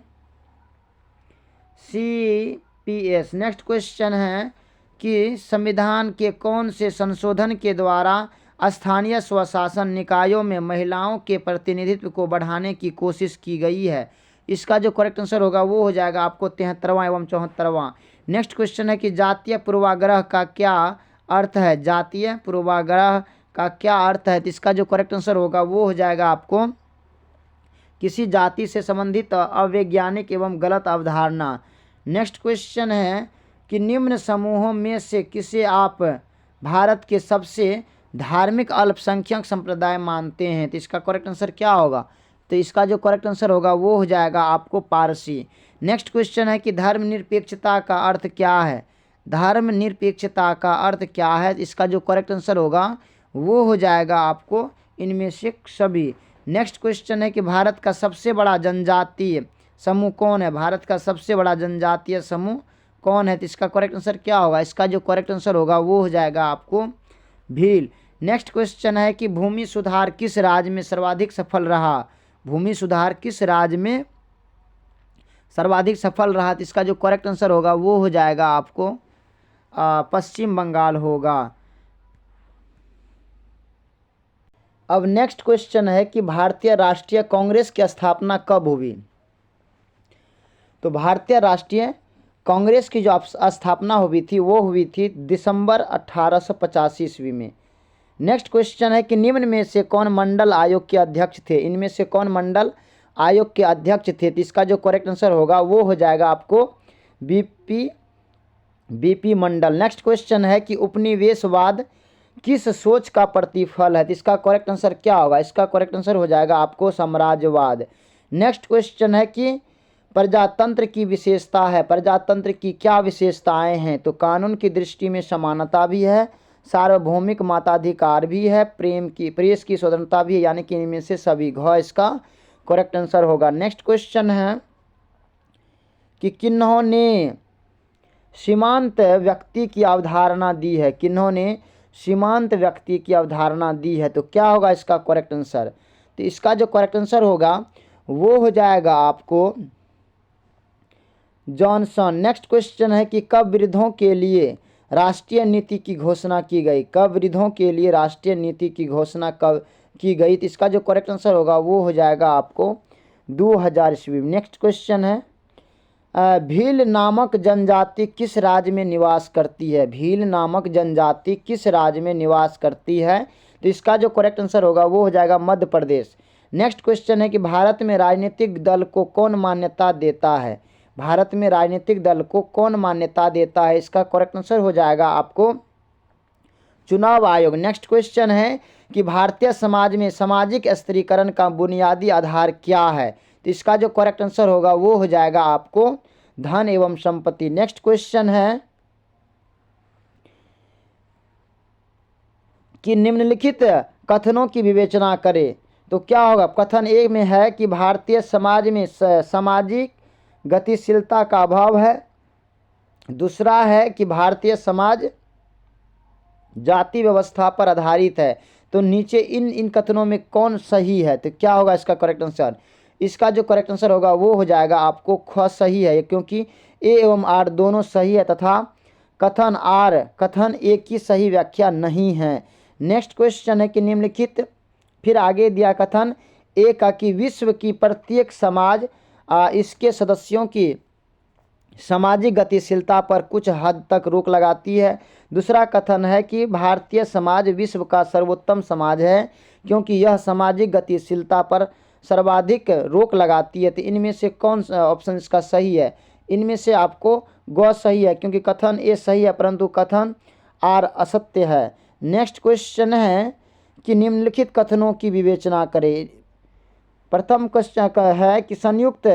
CPS। नेक्स्ट क्वेश्चन है कि संविधान के कौन से संशोधन के द्वारा स्थानीय स्वशासन निकायों में महिलाओं के प्रतिनिधित्व को बढ़ाने की कोशिश की गई है, इसका जो करेक्ट आंसर होगा वो हो जाएगा आपको 73वां एवं 74वां। नेक्स्ट क्वेश्चन है कि जातीय पूर्वाग्रह का क्या अर्थ है। जातीय पूर्वाग्रह का क्या अर्थ है, तो इसका जो करेक्ट आंसर होगा वो हो जाएगा आपको किसी जाति से संबंधित अवैज्ञानिक एवं गलत अवधारणा। नेक्स्ट क्वेश्चन है कि निम्न समूहों में से किसे आप भारत के सबसे धार्मिक अल्पसंख्यक संप्रदाय मानते हैं, तो इसका करेक्ट आंसर क्या होगा, तो इसका जो करेक्ट आंसर होगा वो हो जाएगा आपको पारसी। नेक्स्ट क्वेश्चन है कि धर्मनिरपेक्षता का अर्थ क्या है। धर्मनिरपेक्षता का अर्थ क्या है, इसका जो करेक्ट आंसर होगा वो हो जाएगा आपको इनमें से सभी। नेक्स्ट क्वेश्चन है कि भारत का सबसे बड़ा जनजातीय समूह कौन है। भारत का सबसे बड़ा जनजातीय समूह कौन है, तो इसका करेक्ट आंसर क्या होगा, इसका जो करेक्ट आंसर होगा वो हो जाएगा आपको भील। नेक्स्ट क्वेश्चन है कि भूमि सुधार किस राज्य में सर्वाधिक सफल रहा। भूमि सुधार किस राज्य में सर्वाधिक सफल रहा, तो इसका जो करेक्ट आंसर होगा वो हो जाएगा आपको पश्चिम बंगाल होगा। अब नेक्स्ट क्वेश्चन है कि भारतीय राष्ट्रीय कांग्रेस की स्थापना कब हुई। तो भारतीय राष्ट्रीय कांग्रेस की जो स्थापना हुई थी वो हुई थी दिसंबर 1885 ईस्वी में। नेक्स्ट क्वेश्चन है कि निम्न में से कौन मंडल आयोग के अध्यक्ष थे। इनमें से कौन मंडल आयोग के अध्यक्ष थे। तो इसका जो करेक्ट आंसर होगा वो हो जाएगा आपको बीपी मंडल। नेक्स्ट क्वेश्चन है कि उपनिवेशवाद किस सोच का प्रतिफल है। तो इसका करेक्ट आंसर क्या होगा। इसका करेक्ट आंसर हो जाएगा आपको साम्राज्यवाद। नेक्स्ट क्वेश्चन है कि प्रजातंत्र की विशेषता है। प्रजातंत्र की क्या विशेषताएं हैं। तो कानून की दृष्टि में समानता भी है, सार्वभौमिक मताधिकार भी है, प्रेस की स्वतंत्रता भी है, यानी कि इनमें से सभी घ इसका करेक्ट आंसर होगा। नेक्स्ट क्वेश्चन है कि किन्होंने सीमांत व्यक्ति की अवधारणा दी है। किन्होंने सीमांत व्यक्ति की अवधारणा दी है। तो क्या होगा इसका करेक्ट आंसर। तो इसका जो करेक्ट आंसर होगा वो हो जाएगा आपको जॉनसन। नेक्स्ट क्वेश्चन है कि कब वृद्धों के लिए राष्ट्रीय नीति की घोषणा की गई। कब वृद्धों के लिए राष्ट्रीय नीति की घोषणा कब की गई। तो इसका जो करेक्ट आंसर होगा वो हो जाएगा आपको 2000 ईस्वी में। नेक्स्ट क्वेश्चन है भील नामक जनजाति किस राज्य में निवास करती है। भील नामक जनजाति किस राज्य में निवास करती है। तो इसका जो करेक्ट आंसर होगा वो हो जाएगा मध्य प्रदेश। नेक्स्ट क्वेश्चन है कि भारत में राजनीतिक दल को कौन मान्यता देता है। भारत में राजनीतिक दल को कौन मान्यता देता है। इसका करेक्ट आंसर हो जाएगा आपको चुनाव आयोग। नेक्स्ट क्वेश्चन है कि भारतीय समाज में सामाजिक स्त्रीकरण का बुनियादी आधार क्या है। तो इसका जो करेक्ट आंसर होगा वो हो जाएगा आपको धन एवं संपत्ति। नेक्स्ट क्वेश्चन है कि निम्नलिखित कथनों की विवेचना करें। तो क्या होगा। कथन ए में है कि भारतीय समाज में सामाजिक गतिशीलता का अभाव है। दूसरा है कि भारतीय समाज जाति व्यवस्था पर आधारित है। तो नीचे इन कथनों में कौन सही है। तो क्या होगा इसका करेक्ट आंसर। इसका जो करेक्ट आंसर होगा वो हो जाएगा आपको ख सही है, क्योंकि ए एवं आर दोनों सही है तथा कथन ए की सही व्याख्या नहीं है। नेक्स्ट क्वेश्चन है कि निम्नलिखित फिर आगे दिया कथन ए का कि विश्व की प्रत्येक समाज इसके सदस्यों की सामाजिक गतिशीलता पर कुछ हद तक रोक लगाती है। दूसरा कथन है कि भारतीय समाज विश्व का सर्वोत्तम समाज है क्योंकि यह सामाजिक गतिशीलता पर सर्वाधिक रोक लगाती है। तो इनमें से कौन सा ऑप्शन इसका सही है। इनमें से आपको ग सही है क्योंकि कथन ए सही है परंतु कथन आर असत्य है। नेक्स्ट क्वेश्चन है कि निम्नलिखित कथनों की विवेचना करें। प्रथम क्वेश्चन है कि संयुक्त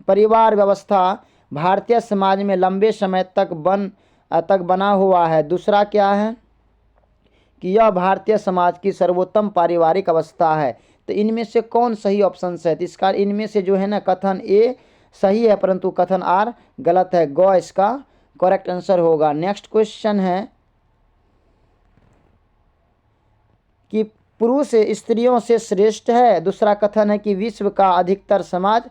परिवार व्यवस्था भारतीय समाज में लंबे समय तक बना हुआ है। दूसरा क्या है कि यह भारतीय समाज की सर्वोत्तम पारिवारिक अवस्था है। तो इनमें से कौन सही ऑप्शन है। तो इसका इनमें से जो है ना कथन ए सही है परंतु कथन आर गलत है। ग इसका करेक्ट आंसर होगा। नेक्स्ट क्वेश्चन है कि पुरुष स्त्रियों से श्रेष्ठ है। दूसरा कथन है कि विश्व का अधिकतर समाज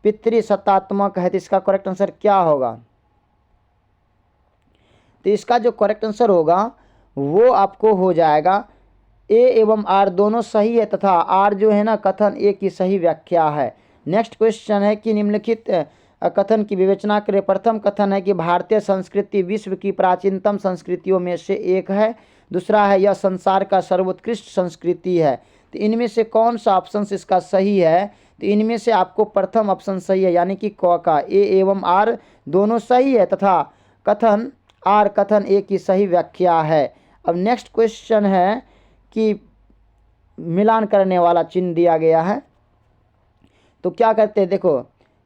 पितृसत्तात्मक है। तो इसका करेक्ट आंसर क्या होगा। तो इसका जो करेक्ट आंसर होगा वो आपको हो जाएगा ए एवं आर दोनों सही है तथा आर जो है ना कथन ए की सही व्याख्या है। नेक्स्ट क्वेश्चन है कि निम्नलिखित कथन की विवेचना करें। प्रथम कथन है कि भारतीय संस्कृति विश्व की प्राचीनतम संस्कृतियों में से एक है। दूसरा है यह संसार का सर्वोत्कृष्ट संस्कृति है। तो इनमें से कौन सा ऑप्शन इसका सही है। तो इनमें से आपको प्रथम ऑप्शन सही है यानी कि क का ए एवं आर दोनों सही है तथा कथन आर कथन ए की सही व्याख्या है। अब नेक्स्ट क्वेश्चन है कि मिलान करने वाला चिन्ह दिया गया है। तो क्या करते हैं देखो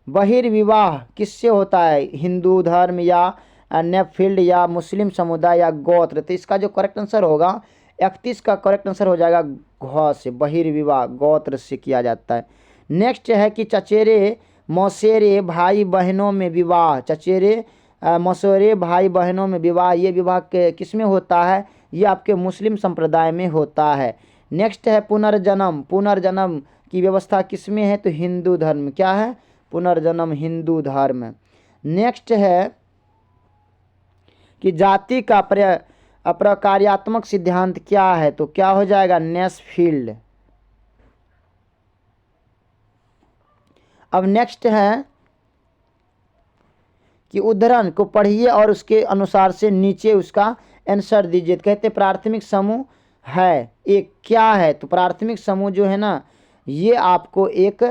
बहिर्विवाह किससे होता है। हिंदू धर्म या नेपफील्ड या मुस्लिम समुदाय या गोत्र। तो इसका जो करेक्ट आंसर होगा 31 का करेक्ट आंसर हो जाएगा घ से। बहिर्विवाह गोत्र से किया जाता है। नेक्स्ट है कि चचेरे मौसेरे भाई बहनों में विवाह। चचेरे मौसेरे भाई बहनों में विवाह ये विवाह किस में होता है। ये आपके मुस्लिम संप्रदाय में होता है। नेक्स्ट है पुनर्जन्म। पुनर्जन्म की व्यवस्था किस में है। तो हिंदू धर्म। क्या है पुनर्जन्म हिंदू धर्म। नेक्स्ट है कि जाति का प्रकार्यात्मक सिद्धांत क्या है। तो क्या हो जाएगा नेस्फील्ड। अब नेक्स्ट है कि उद्धरण को पढ़िए और उसके अनुसार से नीचे उसका आंसर दीजिए। कहते प्राथमिक समूह है, एक क्या है? तो प्राथमिक समूह जो है ना, ये आपको एक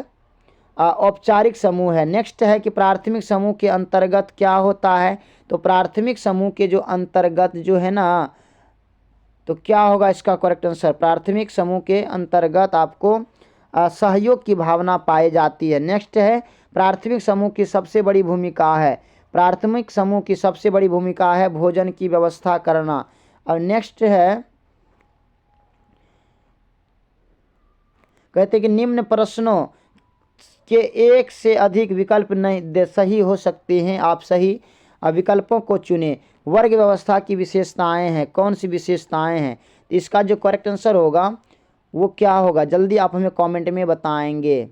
औपचारिक समूह है। नेक्स्ट है कि प्राथमिक समूह के अंतर्गत क्या होता है? तो प्राथमिक समूह के जो अंतर्गत जो है ना, तो क्या होगा इसका करेक्ट आंसर? प्राथमिक समूह के अंतर्गत आपको सहयोग की भावना पाई जाती है। नेक्स्ट है प्राथमिक समूह की सबसे बड़ी भूमिका है, प्राथमिक समूह की सबसे बड़ी भूमिका है भोजन की व्यवस्था करना। और नेक्स्ट है, कहते हैं कि निम्न प्रश्नों के एक से अधिक विकल्प नहीं सही हो सकते हैं, आप सही विकल्पों को चुनें। वर्ग व्यवस्था की विशेषताएं हैं, कौन सी विशेषताएं हैं? इसका जो करेक्ट आंसर होगा वो क्या होगा? जल्दी आप हमें कमेंट में बताएंगे।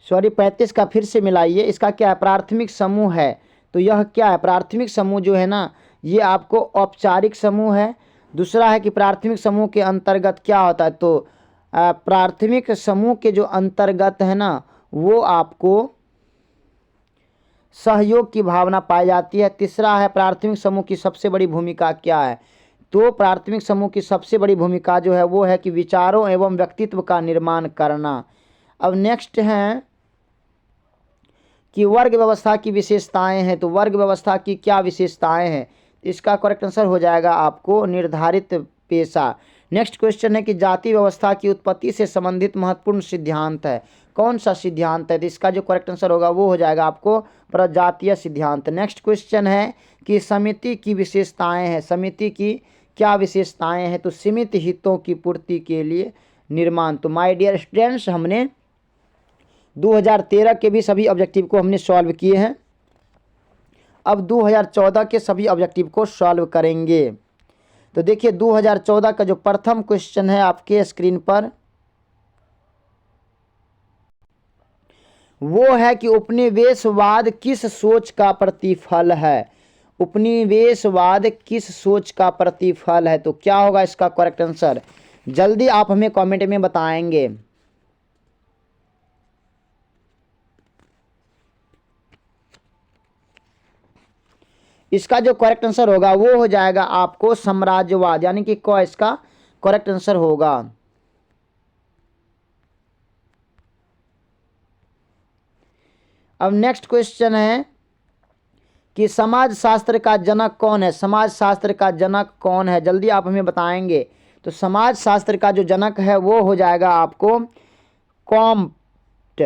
सॉरी 35 का फिर से मिलाइए। इसका क्या है? प्राथमिक समूह है, तो यह क्या है? प्राथमिक समूह जो है ना, ये आपको औपचारिक समूह है। दूसरा है कि प्राथमिक समूह के अंतर्गत क्या होता है? तो प्राथमिक समूह के जो अंतर्गत है ना, वो आपको सहयोग की भावना पाई जाती है। तीसरा है प्राथमिक समूह की सबसे बड़ी भूमिका क्या है? तो प्राथमिक समूह की सबसे बड़ी भूमिका जो है वो है कि विचारों एवं व्यक्तित्व का निर्माण करना। अब नेक्स्ट है कि वर्ग व्यवस्था की विशेषताएं हैं, तो वर्ग व्यवस्था की क्या विशेषताएं हैं? इसका करेक्ट आंसर हो जाएगा आपको निर्धारित पेशा। नेक्स्ट क्वेश्चन है कि जाति व्यवस्था की उत्पत्ति से संबंधित महत्वपूर्ण सिद्धांत है, कौन सा सिद्धांत है? तो इसका जो करेक्ट आंसर होगा वो हो जाएगा आपको प्रजातीय सिद्धांत। नेक्स्ट क्वेश्चन है कि समिति की विशेषताएं हैं, समिति की क्या विशेषताएं हैं? तो सीमित हितों की पूर्ति के लिए निर्माण। तो माय डियर स्टूडेंट्स, हमने 2013 के भी सभी ऑब्जेक्टिव को हमने सॉल्व किए हैं। अब 2014 के सभी ऑब्जेक्टिव को सॉल्व करेंगे। तो देखिए 2014 का जो प्रथम क्वेश्चन है आपके स्क्रीन पर, वो है कि उपनिवेशवाद किस सोच का प्रतिफल है? उपनिवेशवाद किस सोच का प्रतिफल है? तो क्या होगा इसका करेक्ट आंसर? जल्दी आप हमें कमेंट में बताएंगे। इसका जो करेक्ट आंसर होगा वो हो जाएगा आपको साम्राज्यवाद, यानी कि क इसका करेक्ट आंसर होगा। अब नेक्स्ट क्वेश्चन है कि समाज शास्त्र का जनक कौन है? समाज शास्त्र का जनक कौन है? जल्दी आप हमें बताएंगे। तो समाज शास्त्र का जो जनक है वो हो जाएगा आपको कॉम्ट।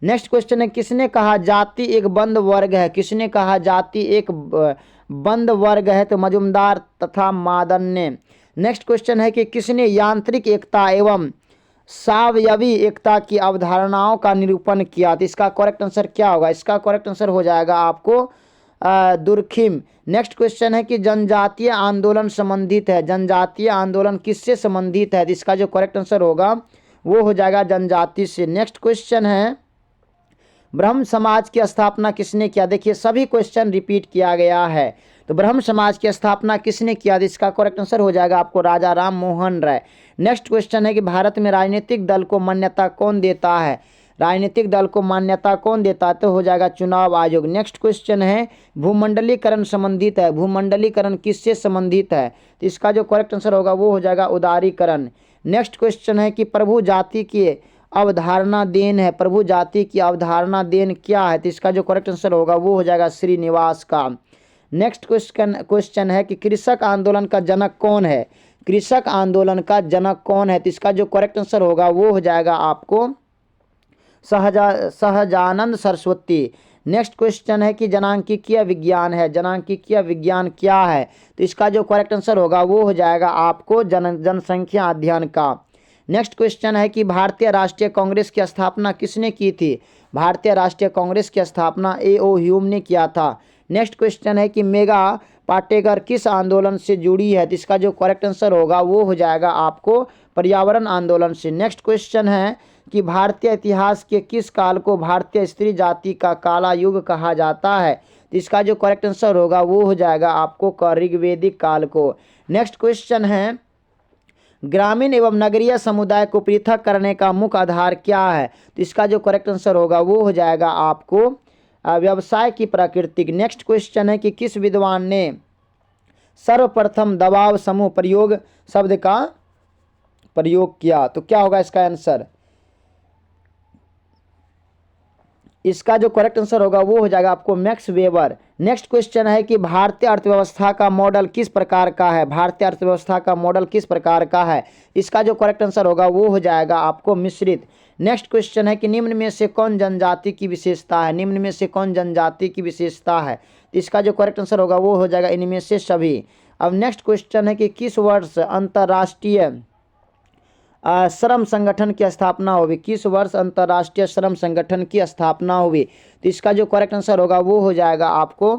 नेक्स्ट क्वेश्चन है किसने कहा जाति एक बंद वर्ग है? किसने कहा जाति एक बंद वर्ग है? तो मजुमदार तथा मादन ने। नेक्स्ट क्वेश्चन है कि किसने यांत्रिक एकता एवं सावयवी एकता की अवधारणाओं का निरूपण किया? तो इसका करेक्ट आंसर क्या होगा? इसका करेक्ट आंसर हो जाएगा आपको दुर्खिम। नेक्स्ट क्वेश्चन है कि जनजातीय आंदोलन संबंधित है, जनजातीय आंदोलन किससे संबंधित है? तो इसका जो करेक्ट आंसर होगा वो हो जाएगा जनजाति से। नेक्स्ट क्वेश्चन है ब्रह्म समाज की स्थापना किसने किया? देखिए सभी क्वेश्चन रिपीट किया गया है। तो ब्रह्म समाज की स्थापना किसने किया? इसका करेक्ट आंसर हो जाएगा आपको राजा राम मोहन राय। नेक्स्ट क्वेश्चन है कि भारत में राजनीतिक दल को मान्यता कौन देता है? राजनीतिक दल को मान्यता कौन देता है? तो हो जाएगा चुनाव आयोग। नेक्स्ट क्वेश्चन है भूमंडलीकरण संबंधित है, भूमंडलीकरण किससे संबंधित है? तो इसका जो करेक्ट आंसर होगा वो हो जाएगा उदारीकरण। नेक्स्ट क्वेश्चन है कि प्रभु जाति की अवधारणा देन है, प्रभु जाति की अवधारणा देन क्या है? तो इसका जो करेक्ट आंसर होगा वो हो जाएगा श्रीनिवास का। नेक्स्ट क्वेश्चन है कि कृषक आंदोलन का जनक कौन है? कृषक आंदोलन का जनक कौन है? तो इसका जो करेक्ट आंसर होगा वो हो जाएगा आपको सहजानंद सरस्वती। नेक्स्ट क्वेश्चन है कि जनांकीय विज्ञान है, जनांकीय विज्ञान क्या है? तो इसका जो करेक्ट आंसर होगा वो हो जाएगा आपको जनसंख्या अध्ययन का। नेक्स्ट क्वेश्चन है कि भारतीय राष्ट्रीय कांग्रेस की स्थापना किसने की थी? भारतीय राष्ट्रीय कांग्रेस की स्थापना A.O. ह्यूम ने किया था। नेक्स्ट क्वेश्चन है कि मेगा पाटेकर किस आंदोलन से जुड़ी है? तो इसका जो करेक्ट आंसर होगा वो हो जाएगा आपको पर्यावरण आंदोलन से। नेक्स्ट क्वेश्चन है कि भारतीय इतिहास के किस काल को भारतीय स्त्री जाति का काला युग कहा जाता है? तो इसका जो करेक्ट आंसर होगा वो हो जाएगा आपको ऋग्वेदिक काल को। नेक्स्ट क्वेश्चन है ग्रामीण एवं नगरीय समुदाय को पृथक करने का मुख्य आधार क्या है? तो इसका जो करेक्ट आंसर होगा वो हो जाएगा आपको व्यवसाय की प्रकृति। नेक्स्ट क्वेश्चन है कि किस विद्वान ने सर्वप्रथम दबाव समूह प्रयोग शब्द का प्रयोग किया? तो क्या होगा इसका आंसर? इसका जो करेक्ट आंसर होगा वो हो जाएगा आपको मैक्स वेबर। नेक्स्ट क्वेश्चन है कि भारतीय अर्थव्यवस्था का मॉडल किस प्रकार का है? भारतीय अर्थव्यवस्था का मॉडल किस प्रकार का है? इसका जो करेक्ट आंसर होगा वो हो जाएगा आपको मिश्रित। नेक्स्ट क्वेश्चन है कि निम्न में से कौन जनजाति की विशेषता है? निम्न में से कौन जनजाति की विशेषता है? इसका जो करेक्ट आंसर होगा वो हो जाएगा इनमें से सभी। अब नेक्स्ट क्वेश्चन है कि किस वर्ष अंतर्राष्ट्रीय श्रम संगठन की स्थापना हुई? किस वर्ष अंतर्राष्ट्रीय श्रम संगठन की स्थापना हुई? तो इसका जो करेक्ट आंसर होगा वो हो जाएगा आपको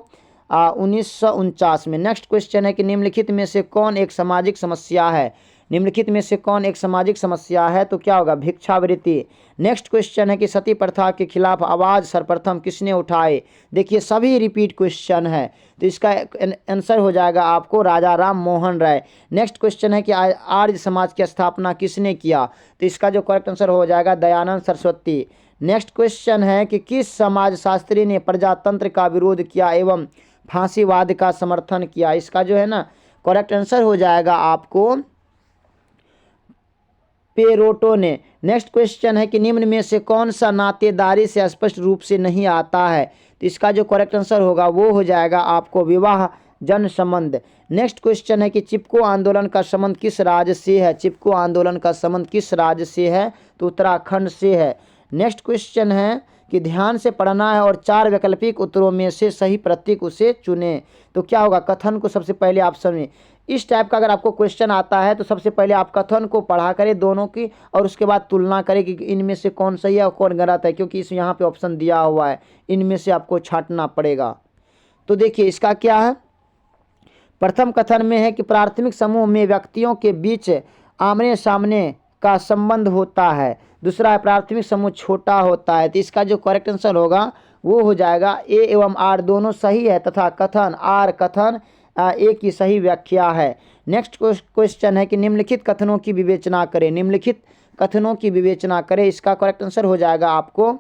1949 में। नेक्स्ट क्वेश्चन है कि निम्नलिखित में से कौन एक सामाजिक समस्या है? निम्नलिखित में से कौन एक सामाजिक समस्या है? तो क्या होगा? भिक्षावृत्ति। नेक्स्ट क्वेश्चन है कि सती प्रथा के खिलाफ आवाज़ सर्वप्रथम किसने उठाए? देखिए सभी रिपीट क्वेश्चन है, तो इसका आंसर हो जाएगा आपको राजा राम मोहन राय। नेक्स्ट क्वेश्चन है कि आर्य समाज की स्थापना किसने किया? तो इसका जो करेक्ट आंसर हो जाएगा दयानंद सरस्वती। नेक्स्ट क्वेश्चन है कि किस समाजशास्त्री ने प्रजातंत्र का विरोध किया एवं फांसीवाद का समर्थन किया? इसका जो है ना करेक्ट आंसर हो जाएगा आपको पेरोटो ने। नेक्स्ट क्वेश्चन है कि निम्न में से कौन सा नातेदारी से स्पष्ट रूप से नहीं आता है? तो इसका जो करेक्ट आंसर होगा वो हो जाएगा आपको विवाह जन संबंध। नेक्स्ट क्वेश्चन है कि चिपको आंदोलन का संबंध किस राज्य से है? चिपको आंदोलन का संबंध किस राज्य से है? तो उत्तराखंड से है। नेक्स्ट क्वेश्चन है कि ध्यान से पढ़ना है और 4 वैकल्पिक उत्तरों में से सही प्रतीक उसे चुने। तो क्या होगा? कथन को सबसे पहले ऑप्शन में इस टाइप का अगर आपको क्वेश्चन आता है तो सबसे पहले आप कथन को पढ़ा करें दोनों की और उसके बाद तुलना करें कि इनमें से कौन सही है और कौन गलत है, क्योंकि इस यहाँ पे ऑप्शन दिया हुआ है, इनमें से आपको छांटना पड़ेगा। तो देखिए इसका क्या है। प्रथम कथन में है कि प्राथमिक समूह में व्यक्तियों के बीच आमने सामने का संबंध होता है। दूसरा है प्राथमिक समूह छोटा होता है। तो इसका जो करेक्ट आंसर होगा वो हो जाएगा ए एवं आर दोनों सही है तथा कथन आर कथन ए की सही व्याख्या है। नेक्स्ट क्वेश्चन है कि निम्नलिखित कथनों की विवेचना करें। निम्नलिखित कथनों की विवेचना करें। इसका करेक्ट आंसर हो जाएगा आपको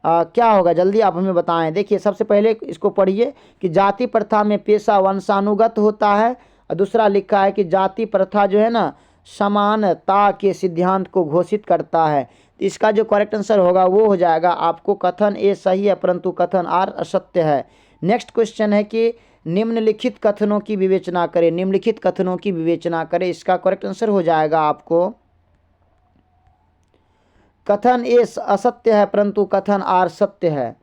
क्या होगा? जल्दी आप हमें बताएं। देखिए सबसे पहले इसको पढ़िए कि जाति प्रथा में पेशा वंशानुगत होता है और दूसरा लिखा है कि जाति प्रथा जो है ना समानता के सिद्धांत को घोषित करता है। तो इसका जो करेक्ट आंसर होगा वो हो जाएगा आपको कथन ए सही है परंतु कथन आर असत्य है। नेक्स्ट क्वेश्चन है कि निम्नलिखित कथनों की विवेचना करें। निम्नलिखित कथनों की विवेचना करें। इसका करेक्ट आंसर हो जाएगा आपको कथन ए असत्य है परंतु कथन आर सत्य है।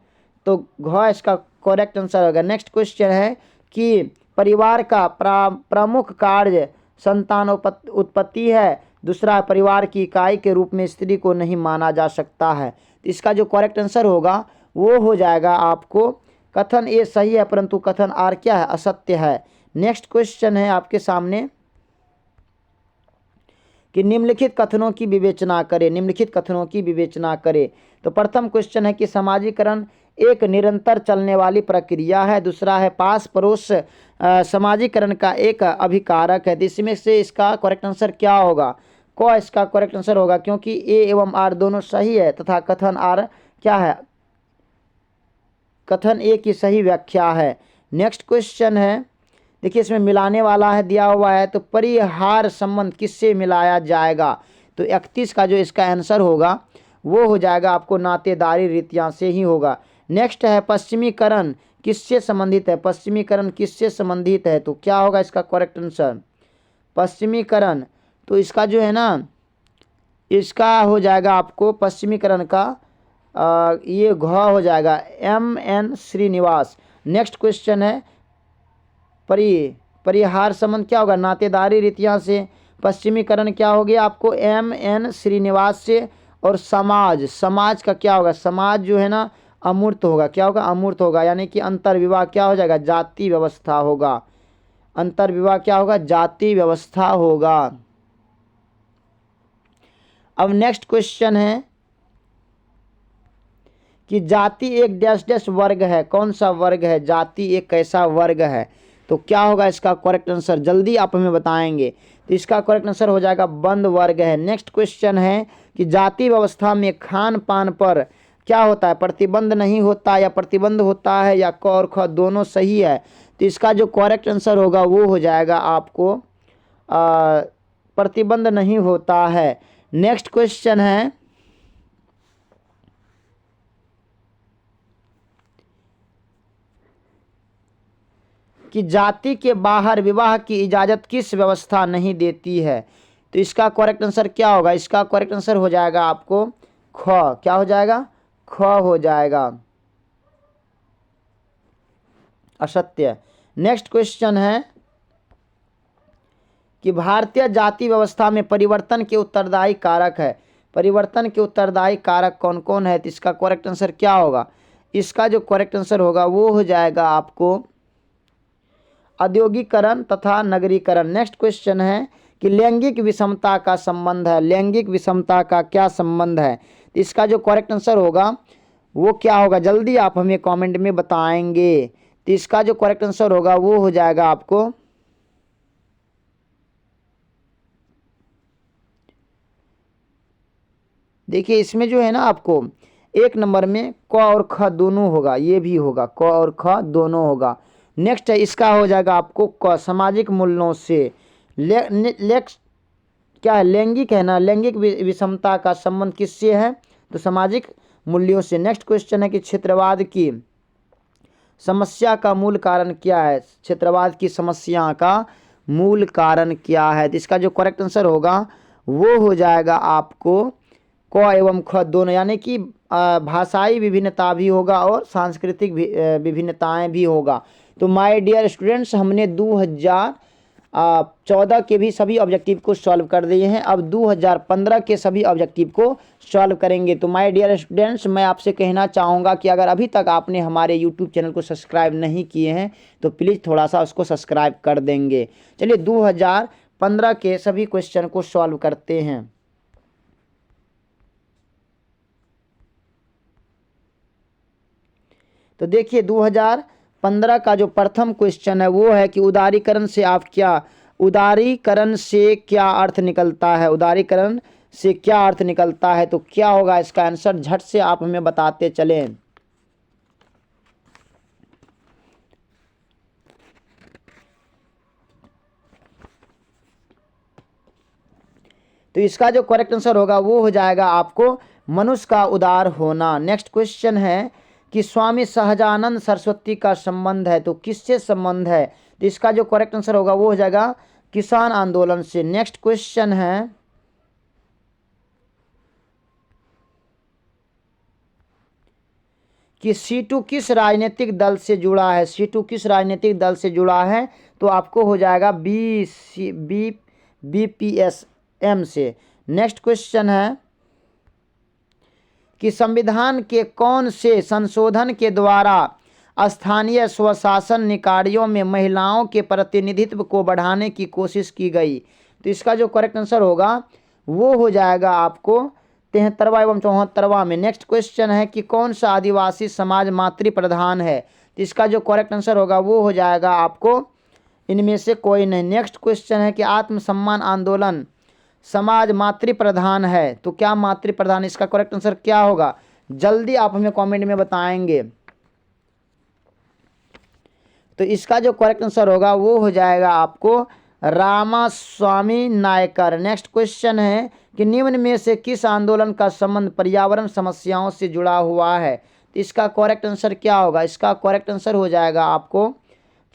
तो घ इसका करेक्ट आंसर होगा। नेक्स्ट क्वेश्चन है कि परिवार का प्रमुख कार्य संतान उत्पत्ति है। दूसरा परिवार की इकाई के रूप में स्त्री को नहीं माना जा सकता है। इसका जो करेक्ट आंसर होगा वो हो जाएगा आपको कथन ए सही है परंतु कथन आर क्या है? असत्य है। नेक्स्ट क्वेश्चन है आपके सामने कि निम्नलिखित कथनों की विवेचना करें। निम्नलिखित कथनों की विवेचना करें। तो प्रथम क्वेश्चन है कि समाजीकरण एक निरंतर चलने वाली प्रक्रिया है। दूसरा है पास पड़ोस समाजीकरण का एक अभिकारक है। इसमें से इसका करेक्ट आंसर क्या होगा? को इसका करेक्ट आंसर होगा क्योंकि ए एवं आर दोनों सही है तथा कथन आर क्या है? कथन ए की सही व्याख्या है। नेक्स्ट क्वेश्चन है देखिए इसमें मिलाने वाला है दिया हुआ है तो परिहार संबंध किससे मिलाया जाएगा? तो 31 का जो इसका आंसर होगा वो हो जाएगा आपको नातेदारी रीतियाँ से ही होगा। नेक्स्ट है पश्चिमीकरण किससे संबंधित है? पश्चिमीकरण किससे संबंधित है? तो क्या होगा इसका करेक्ट आंसर? पश्चिमीकरण तो इसका जो है ना इसका हो जाएगा आपको पश्चिमीकरण का ये घ हो जाएगा MN श्रीनिवास। नेक्स्ट क्वेश्चन है परिहार संबंध क्या होगा? नातेदारी रीतियाँ से। पश्चिमीकरण क्या हो गया आपको? MN श्रीनिवास से। और समाज का क्या होगा? समाज जो है ना अमूर्त होगा। क्या होगा? अमूर्त होगा, यानी कि अंतर्विवाह क्या हो जाएगा? जाति व्यवस्था होगा। अंतर्विवाह क्या होगा? जाति व्यवस्था होगा। अब नेक्स्ट क्वेश्चन है कि जाति एक डैश डैश वर्ग है। कौन सा वर्ग है? जाति एक कैसा वर्ग है? तो क्या होगा इसका करेक्ट आंसर? जल्दी आप हमें बताएंगे। तो इसका करेक्ट आंसर हो जाएगा बंद वर्ग है। नेक्स्ट क्वेश्चन है कि जाति व्यवस्था में खान पान पर क्या होता है, प्रतिबंध नहीं होता या प्रतिबंध होता है, या क और ख दोनों सही है। तो इसका जो करेक्ट आंसर होगा वो हो जाएगा आपको प्रतिबंध नहीं होता है। नेक्स्ट क्वेश्चन है कि जाति के बाहर विवाह की इजाज़त किस व्यवस्था नहीं देती है। तो इसका करेक्ट आंसर क्या होगा, इसका करेक्ट आंसर हो जाएगा आपको ख। क्या हो जाएगा, ख हो जाएगा, असत्य। नेक्स्ट क्वेश्चन है कि भारतीय जाति व्यवस्था में परिवर्तन के उत्तरदायी कारक है। परिवर्तन के उत्तरदायी कारक कौन कौन है, तो इसका करेक्ट आंसर क्या होगा, इसका जो करेक्ट आंसर होगा वो हो जाएगा आपको औद्योगिकरण तथा नगरीकरण। नेक्स्ट क्वेश्चन है कि लैंगिक विषमता का संबंध है। लैंगिक विषमता का क्या संबंध है, तो इसका जो करेक्ट आंसर होगा वो क्या होगा, जल्दी आप हमें कमेंट में बताएंगे। तो इसका जो करेक्ट आंसर होगा वो हो जाएगा आपको देखिए इसमें जो है ना आपको एक नंबर में क और ख दोनों होगा, ये भी होगा क और ख दोनों होगा। नेक्स्ट है इसका हो जाएगा आपको क सामाजिक मूल्यों से। क्या है, लैंगिक है ना, लैंगिक विषमता का संबंध किससे है, तो सामाजिक मूल्यों से। नेक्स्ट क्वेश्चन है कि क्षेत्रवाद की समस्या का मूल कारण क्या है। क्षेत्रवाद की समस्या का मूल कारण क्या है, तो इसका जो करेक्ट आंसर होगा वो हो जाएगा आपको क एवं ख दोनों, यानी कि भाषाई विभिन्नता भी होगा और सांस्कृतिक विभिन्नताएं भी होगा। तो माय डियर स्टूडेंट्स, हमने 2014 के भी सभी ऑब्जेक्टिव को सॉल्व कर दिए हैं। अब 2015 के सभी ऑब्जेक्टिव को सॉल्व करेंगे। तो माय डियर स्टूडेंट्स, मैं आपसे कहना चाहूँगा कि अगर अभी तक आपने हमारे यूट्यूब चैनल को सब्सक्राइब नहीं किए हैं तो प्लीज़ थोड़ा सा उसको सब्सक्राइब कर देंगे। चलिए 2015 के सभी क्वेश्चन को सॉल्व करते हैं। तो देखिए 2015 का जो प्रथम क्वेश्चन है वो है कि उदारीकरण से क्या अर्थ निकलता है। उदारीकरण से क्या अर्थ निकलता है, तो क्या होगा इसका आंसर, झट से आप हमें बताते चलें। तो इसका जो करेक्ट आंसर होगा वो हो जाएगा आपको मनुष्य का उदार होना। नेक्स्ट क्वेश्चन है कि स्वामी सहजानंद सरस्वती का संबंध है, तो किससे संबंध है, तो इसका जो करेक्ट आंसर होगा वो हो जाएगा किसान आंदोलन से। नेक्स्ट क्वेश्चन है कि सीटू किस राजनीतिक दल से जुड़ा है। सीटू किस राजनीतिक दल से जुड़ा है, तो आपको हो जाएगा बीपीएसएम से। नेक्स्ट क्वेश्चन है कि संविधान के कौन से संशोधन के द्वारा स्थानीय स्वशासन निकायों में महिलाओं के प्रतिनिधित्व को बढ़ाने की कोशिश की गई। तो इसका जो करेक्ट आंसर होगा वो हो जाएगा आपको 73वां एवं 74वां में। नेक्स्ट क्वेश्चन है कि कौन सा आदिवासी समाज मातृ प्रधान है, तो इसका जो करेक्ट आंसर होगा वो हो जाएगा आपको इनमें से कोई नहीं। नेक्स्ट क्वेश्चन है कि आत्मसम्मान आंदोलन समाज मातृ प्रधान है, तो क्या मातृ प्रधान, इसका करेक्ट आंसर क्या होगा, जल्दी आप हमें कमेंट में बताएंगे। तो इसका जो करेक्ट आंसर होगा वो हो जाएगा आपको रामास्वामी नायकर। नेक्स्ट क्वेश्चन है कि निम्न में से किस आंदोलन का संबंध पर्यावरण समस्याओं से जुड़ा हुआ है, तो इसका करेक्ट आंसर क्या होगा, इसका करेक्ट आंसर हो जाएगा आपको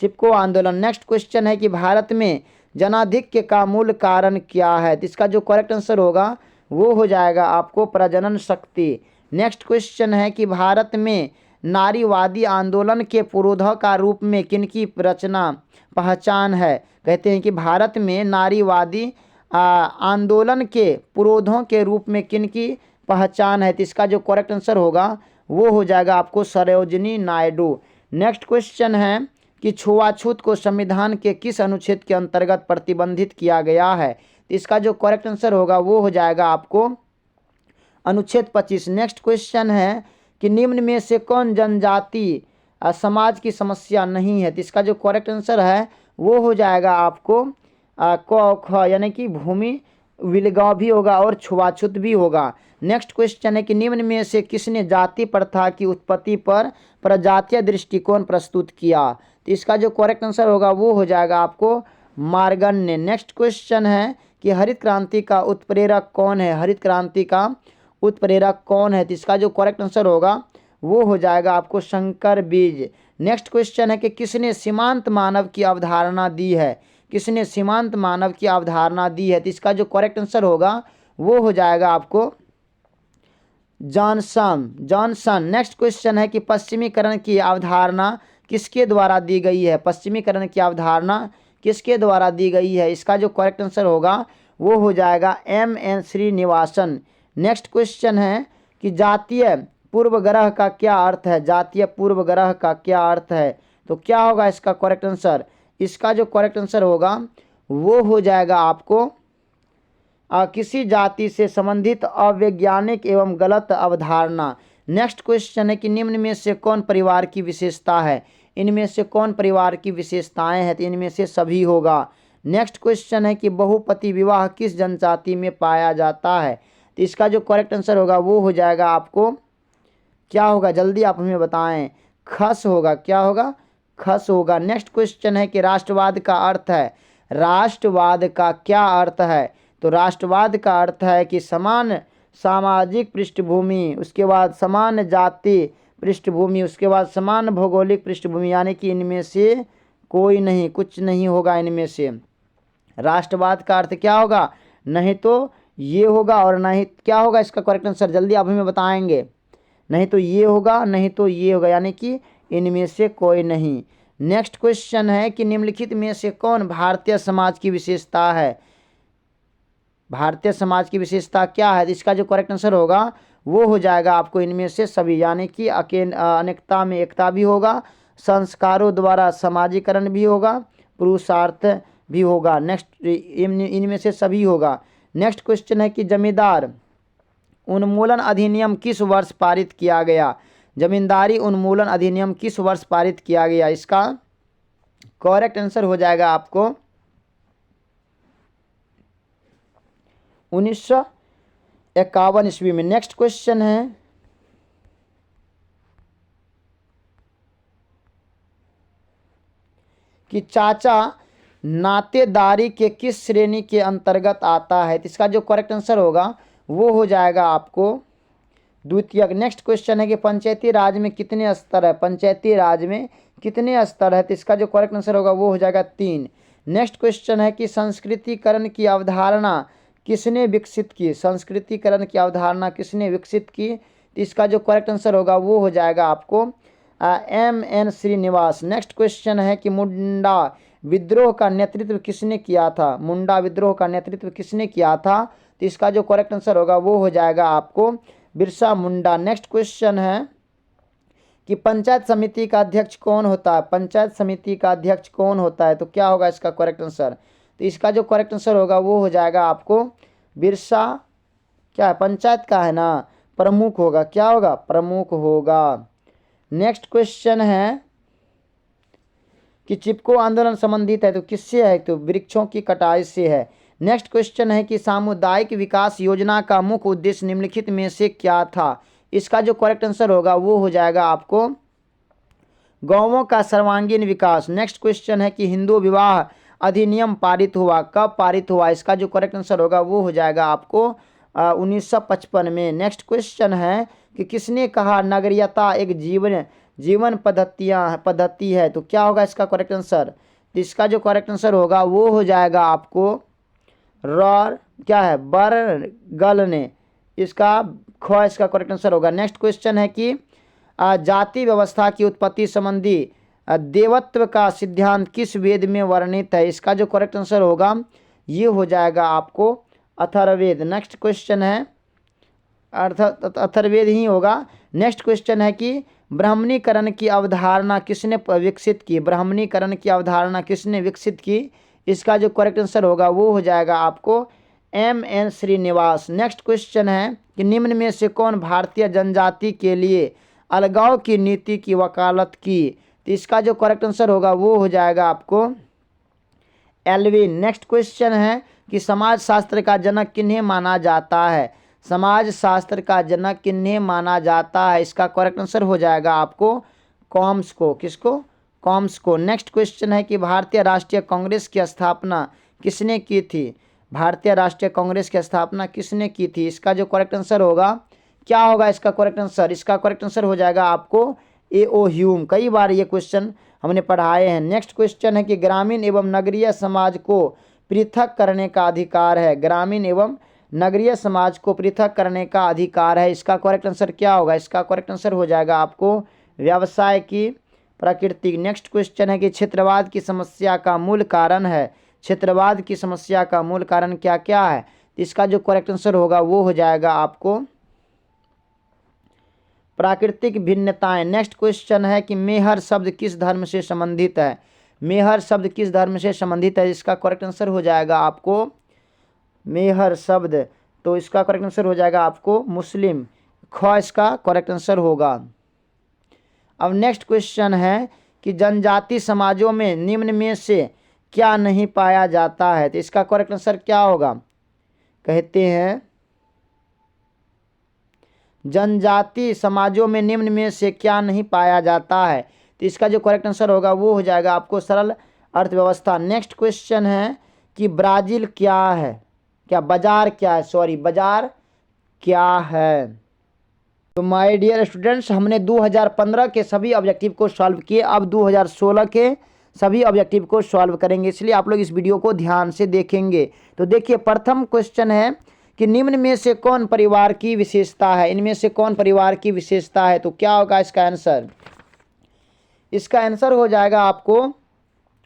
चिपको आंदोलन। नेक्स्ट क्वेश्चन है कि भारत में जनाधिक्य का मूल कारण क्या है, तो इसका जो करेक्ट आंसर होगा वो हो जाएगा आपको प्रजनन शक्ति। नेक्स्ट क्वेश्चन है कि भारत में नारीवादी आंदोलन के पुरोधा का रूप में किनकी रचना पहचान है। कहते हैं कि भारत में नारीवादी आंदोलन के पुरोधों के रूप में किनकी पहचान है, तो इसका जो करेक्ट आंसर होगा वो हो जाएगा आपको सरोजिनी नायडू। नेक्स्ट क्वेश्चन है कि छुआछूत को संविधान के किस अनुच्छेद के अंतर्गत प्रतिबंधित किया गया है, तो इसका जो करेक्ट आंसर होगा वो हो जाएगा आपको अनुच्छेद 25। नेक्स्ट क्वेश्चन है कि निम्न में से कौन जनजाति समाज की समस्या नहीं है, तो इसका जो करेक्ट आंसर है वो हो जाएगा आपको क ख यानी कि भूमि विलगांव भी होगा और छुआछूत भी होगा। नेक्स्ट क्वेश्चन है कि निम्न में से किसने जाति प्रथा की उत्पत्ति पर प्रजातीय दृष्टिकोण प्रस्तुत किया। तो इसका जो करेक्ट आंसर होगा वो हो जाएगा आपको मार्गन ने। नेक्स्ट क्वेश्चन है कि हरित क्रांति का उत्प्रेरक कौन है। हरित क्रांति का उत्प्रेरक कौन है। तो इसका जो करेक्ट आंसर होगा वो हो जाएगा आपको शंकर बीज। नेक्स्ट क्वेश्चन है कि किसने सीमांत मानव की अवधारणा दी है। किसने सीमांत मानव की अवधारणा दी है। तो इसका जो करेक्ट आंसर होगा वो हो जाएगा आपको जॉनसन। नेक्स्ट क्वेश्चन है कि पश्चिमीकरण की अवधारणा किसके द्वारा दी गई है। पश्चिमीकरण की अवधारणा किसके द्वारा दी गई है। इसका जो करेक्ट आंसर होगा वो हो जाएगा M.N. श्रीनिवासन। नेक्स्ट क्वेश्चन है कि जातीय पूर्वग्रह का क्या अर्थ है। जातीय पूर्वग्रह का क्या अर्थ है। तो क्या होगा इसका करेक्ट आंसर। इसका जो करेक्ट आंसर होगा वो हो जाएगा आपको किसी जाति से संबंधित अवैज्ञानिक एवं गलत अवधारणा। नेक्स्ट क्वेश्चन है कि निम्न में से कौन परिवार की विशेषता है। इनमें से कौन परिवार की विशेषताएं हैं। तो इनमें से सभी होगा। नेक्स्ट क्वेश्चन है कि बहुपति विवाह किस जनजाति में पाया जाता है। तो इसका जो करेक्ट आंसर होगा वो हो जाएगा आपको क्या होगा, जल्दी आप हमें बताएं। खस होगा। क्या होगा, खस होगा। नेक्स्ट क्वेश्चन है कि राष्ट्रवाद का अर्थ है। राष्ट्रवाद का क्या अर्थ है। तो राष्ट्रवाद का अर्थ है कि समान सामाजिक पृष्ठभूमि, उसके बाद समान जाति पृष्ठभूमि, उसके बाद समान भौगोलिक पृष्ठभूमि, यानी कि इनमें से कोई नहीं, कुछ नहीं होगा इनमें से। राष्ट्रवाद का अर्थ क्या होगा, नहीं तो ये होगा और नहीं क्या होगा इसका करेक्ट आंसर, जल्दी आप हमें बताएंगे। नहीं तो ये होगा, नहीं तो ये होगा, यानी कि इनमें से कोई नहीं। नेक्स्ट क्वेश्चन है कि निम्नलिखित में से कौन भारतीय समाज की विशेषता है। भारतीय समाज की विशेषता क्या है। इसका जो करेक्ट आंसर होगा वो हो जाएगा आपको इनमें से सभी, यानी कि अनेकता में एकता भी होगा, संस्कारों द्वारा समाजीकरण भी होगा, पुरुषार्थ भी होगा। नेक्स्ट इनमें से सभी होगा। नेक्स्ट क्वेश्चन है कि जमींदार उन्मूलन अधिनियम किस वर्ष पारित किया गया। जमींदारी उन्मूलन अधिनियम किस वर्ष पारित किया गया। इसका करेक्ट आंसर हो जाएगा आपको 1951 ईस्वी में। नेक्स्ट क्वेश्चन है कि चाचा नातेदारी के किस श्रेणी के अंतर्गत आता है। तो इसका जो करेक्ट आंसर होगा वो हो जाएगा आपको द्वितीयक। नेक्स्ट क्वेश्चन है कि पंचायती राज में कितने स्तर है। पंचायती राज में कितने स्तर है। तो इसका जो करेक्ट आंसर होगा वो हो जाएगा 3। नेक्स्ट क्वेश्चन है कि संस्कृतिकरण की अवधारणा किसने विकसित की। संस्कृतिकरण की अवधारणा किसने विकसित की। तो इसका जो करेक्ट आंसर होगा वो हो जाएगा आपको M.N. श्रीनिवास। नेक्स्ट क्वेश्चन है कि मुंडा विद्रोह का नेतृत्व किसने किया था। मुंडा विद्रोह का नेतृत्व किसने किया था। तो इसका जो करेक्ट आंसर होगा वो हो जाएगा आपको बिरसा मुंडा। नेक्स्ट क्वेश्चन है कि पंचायत समिति का अध्यक्ष कौन होता है। पंचायत समिति का अध्यक्ष कौन होता है। तो क्या होगा इसका करेक्ट आंसर। तो इसका जो करेक्ट आंसर होगा वो हो जाएगा आपको बिरसा क्या है, पंचायत का है ना, प्रमुख होगा। क्या होगा, प्रमुख होगा। नेक्स्ट क्वेश्चन है कि चिपको आंदोलन संबंधित है तो किससे है। तो वृक्षों की कटाई से है। नेक्स्ट क्वेश्चन है कि सामुदायिक विकास योजना का मुख्य उद्देश्य निम्नलिखित में से क्या था। इसका जो करेक्ट आंसर होगा वो हो जाएगा आपको गांवों का सर्वांगीण विकास। नेक्स्ट क्वेश्चन है कि हिंदू विवाह अधिनियम पारित हुआ, कब पारित हुआ। इसका जो करेक्ट आंसर होगा वो हो जाएगा आपको 1955 में। नेक्स्ट क्वेश्चन है कि किसने कहा नगरीयता एक जीवन पद्धति है। तो क्या होगा इसका करेक्ट आंसर। तो इसका जो करेक्ट आंसर होगा वो हो जाएगा आपको क्या है, बरगल ने। इसका इसका करेक्ट आंसर होगा। नेक्स्ट क्वेश्चन है कि जाति व्यवस्था की उत्पत्ति संबंधी देवत्व का सिद्धांत किस वेद में वर्णित है। इसका जो करेक्ट आंसर होगा ये हो जाएगा आपको अथर्ववेद। नेक्स्ट क्वेश्चन है अथर्ववेद ही होगा। नेक्स्ट क्वेश्चन है कि ब्राह्मणीकरण की अवधारणा किसने विकसित की। ब्राह्मणीकरण की अवधारणा किसने विकसित की। इसका जो करेक्ट आंसर होगा वो हो जाएगा आपको M.N. श्रीनिवास। नेक्स्ट क्वेश्चन है कि निम्न में से कौन भारतीय जनजाति के लिए अलगाव की नीति की वकालत की। तो इसका जो करेक्ट आंसर होगा वो हो जाएगा आपको एल्विन। नेक्स्ट क्वेश्चन है कि समाज शास्त्र का जनक किन्हें माना जाता है? समाज शास्त्र का जनक किन्हें माना जाता है? इसका करेक्ट आंसर हो जाएगा आपको कॉम्स को। किसको? कॉम्स को। नेक्स्ट क्वेश्चन है कि भारतीय राष्ट्रीय कांग्रेस की स्थापना किसने की थी? भारतीय राष्ट्रीय कांग्रेस की स्थापना किसने की थी? इसका जो करेक्ट आंसर होगा, क्या होगा इसका करेक्ट आंसर? इसका करेक्ट आंसर हो जाएगा आपको ए.ओ. ह्यूम। कई बार ये क्वेश्चन हमने पढ़ाए हैं। नेक्स्ट क्वेश्चन है कि ग्रामीण एवं नगरीय समाज को पृथक करने का अधिकार है। ग्रामीण एवं नगरीय समाज को पृथक करने का अधिकार है। इसका करेक्ट आंसर क्या होगा? इसका करेक्ट आंसर हो जाएगा आपको व्यवसाय की प्रकृति। नेक्स्ट क्वेश्चन है कि क्षेत्रवाद की समस्या का मूल कारण है। क्षेत्रवाद की समस्या का मूल कारण क्या क्या है? इसका जो करेक्ट आंसर होगा वो हो जाएगा आपको प्राकृतिक भिन्नताएं। नेक्स्ट क्वेश्चन है कि मेहर शब्द किस धर्म से संबंधित है? मेहर शब्द किस धर्म से संबंधित है? इसका करेक्ट आंसर हो जाएगा आपको मेहर शब्द, तो इसका करेक्ट आंसर हो जाएगा आपको मुस्लिम। ख इसका करेक्ट आंसर होगा। अब नेक्स्ट क्वेश्चन है कि जनजाति समाजों में निम्न में से क्या नहीं पाया जाता है? तो इसका करेक्ट आंसर क्या होगा? कहते हैं जनजाति समाजों में निम्न में से क्या नहीं पाया जाता है? तो इसका जो करेक्ट आंसर होगा वो हो जाएगा आपको सरल अर्थव्यवस्था। नेक्स्ट क्वेश्चन है कि ब्राजील क्या है? क्या बाजार क्या है? सॉरी, बाजार क्या है? तो माय डियर स्टूडेंट्स, हमने 2015 के सभी ऑब्जेक्टिव को सॉल्व किए। अब 2016 के सभी ऑब्जेक्टिव को सॉल्व करेंगे, इसलिए आप लोग इस वीडियो को ध्यान से देखेंगे। तो देखिए, प्रथम क्वेश्चन है कि निम्न में से कौन परिवार की विशेषता है? इनमें से कौन परिवार की विशेषता है? तो क्या होगा इसका आंसर? इसका आंसर हो जाएगा आपको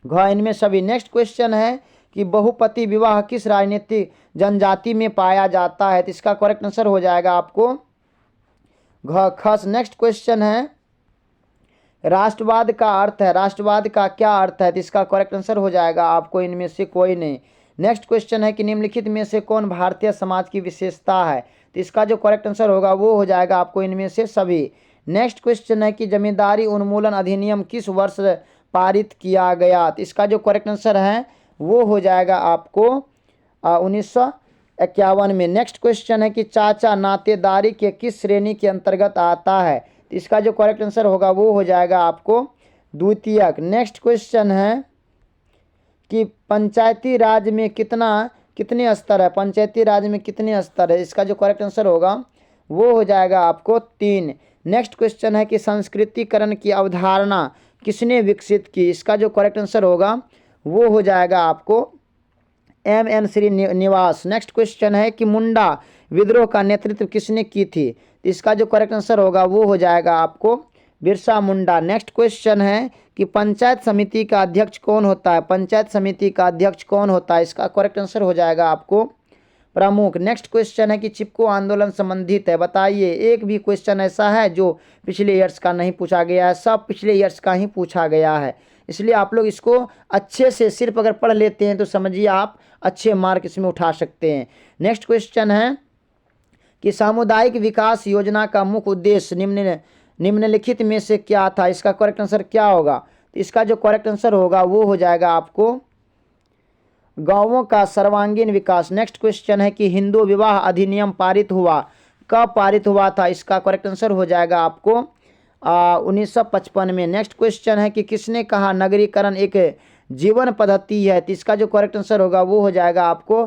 घ इनमें सभी। नेक्स्ट क्वेश्चन है कि बहुपति विवाह किस राजनीतिक जनजाति में पाया जाता है? तो इसका करेक्ट आंसर हो जाएगा आपको घ खस। नेक्स्ट क्वेश्चन है राष्ट्रवाद का अर्थ है। राष्ट्रवाद का क्या अर्थ है? तो इसका करेक्ट आंसर हो जाएगा आपको इनमें से कोई नहीं। नेक्स्ट क्वेश्चन है कि निम्नलिखित में से कौन भारतीय समाज की विशेषता है? तो इसका जो करेक्ट आंसर होगा वो हो जाएगा आपको इनमें से सभी। नेक्स्ट क्वेश्चन है कि जमींदारी उन्मूलन अधिनियम किस वर्ष पारित किया गया? तो इसका जो करेक्ट आंसर है वो हो जाएगा आपको 1951 में। नेक्स्ट क्वेश्चन है कि चाचा नातेदारी के किस श्रेणी के अंतर्गत आता है? तो इसका जो करेक्ट आंसर होगा वो हो जाएगा आपको द्वितीयक। नेक्स्ट क्वेश्चन है कि पंचायती राज में कितने स्तर है? पंचायती राज में कितने स्तर है? इसका जो करेक्ट आंसर होगा वो हो जाएगा आपको 3। नेक्स्ट क्वेश्चन है कि संस्कृतिकरण की अवधारणा किसने विकसित की? इसका जो करेक्ट आंसर होगा वो हो जाएगा आपको M.N. श्रीनिवास। नेक्स्ट क्वेश्चन है कि मुंडा विद्रोह का नेतृत्व किसने की थी? तो इसका जो करेक्ट आंसर होगा वो हो जाएगा आपको बिरसा मुंडा। नेक्स्ट क्वेश्चन है कि पंचायत समिति का अध्यक्ष कौन होता है? पंचायत समिति का अध्यक्ष कौन होता है? इसका करेक्ट आंसर हो जाएगा आपको प्रमुख। नेक्स्ट क्वेश्चन है कि चिपको आंदोलन संबंधित है। बताइए, एक भी क्वेश्चन ऐसा है जो पिछले ईयर्स का नहीं पूछा गया है? सब पिछले ईयर्स का ही पूछा गया है, इसलिए आप लोग इसको अच्छे से सिर्फ अगर पढ़ लेते हैं तो समझिए आप अच्छे मार्क इसमें उठा सकते हैं। नेक्स्ट क्वेश्चन है कि सामुदायिक विकास योजना का मुख्य उद्देश्य निम्नलिखित में से क्या था? इसका करेक्ट आंसर क्या होगा? तो इसका जो करेक्ट आंसर होगा वो हो जाएगा आपको गांवों का सर्वांगीण विकास। नेक्स्ट क्वेश्चन है कि हिंदू विवाह अधिनियम पारित हुआ, कब पारित हुआ था? इसका करेक्ट आंसर हो जाएगा आपको 1955 में। नेक्स्ट क्वेश्चन है कि किसने कहा नगरीकरण एक जीवन पद्धति है? तो इसका जो करेक्ट आंसर होगा वो हो जाएगा आपको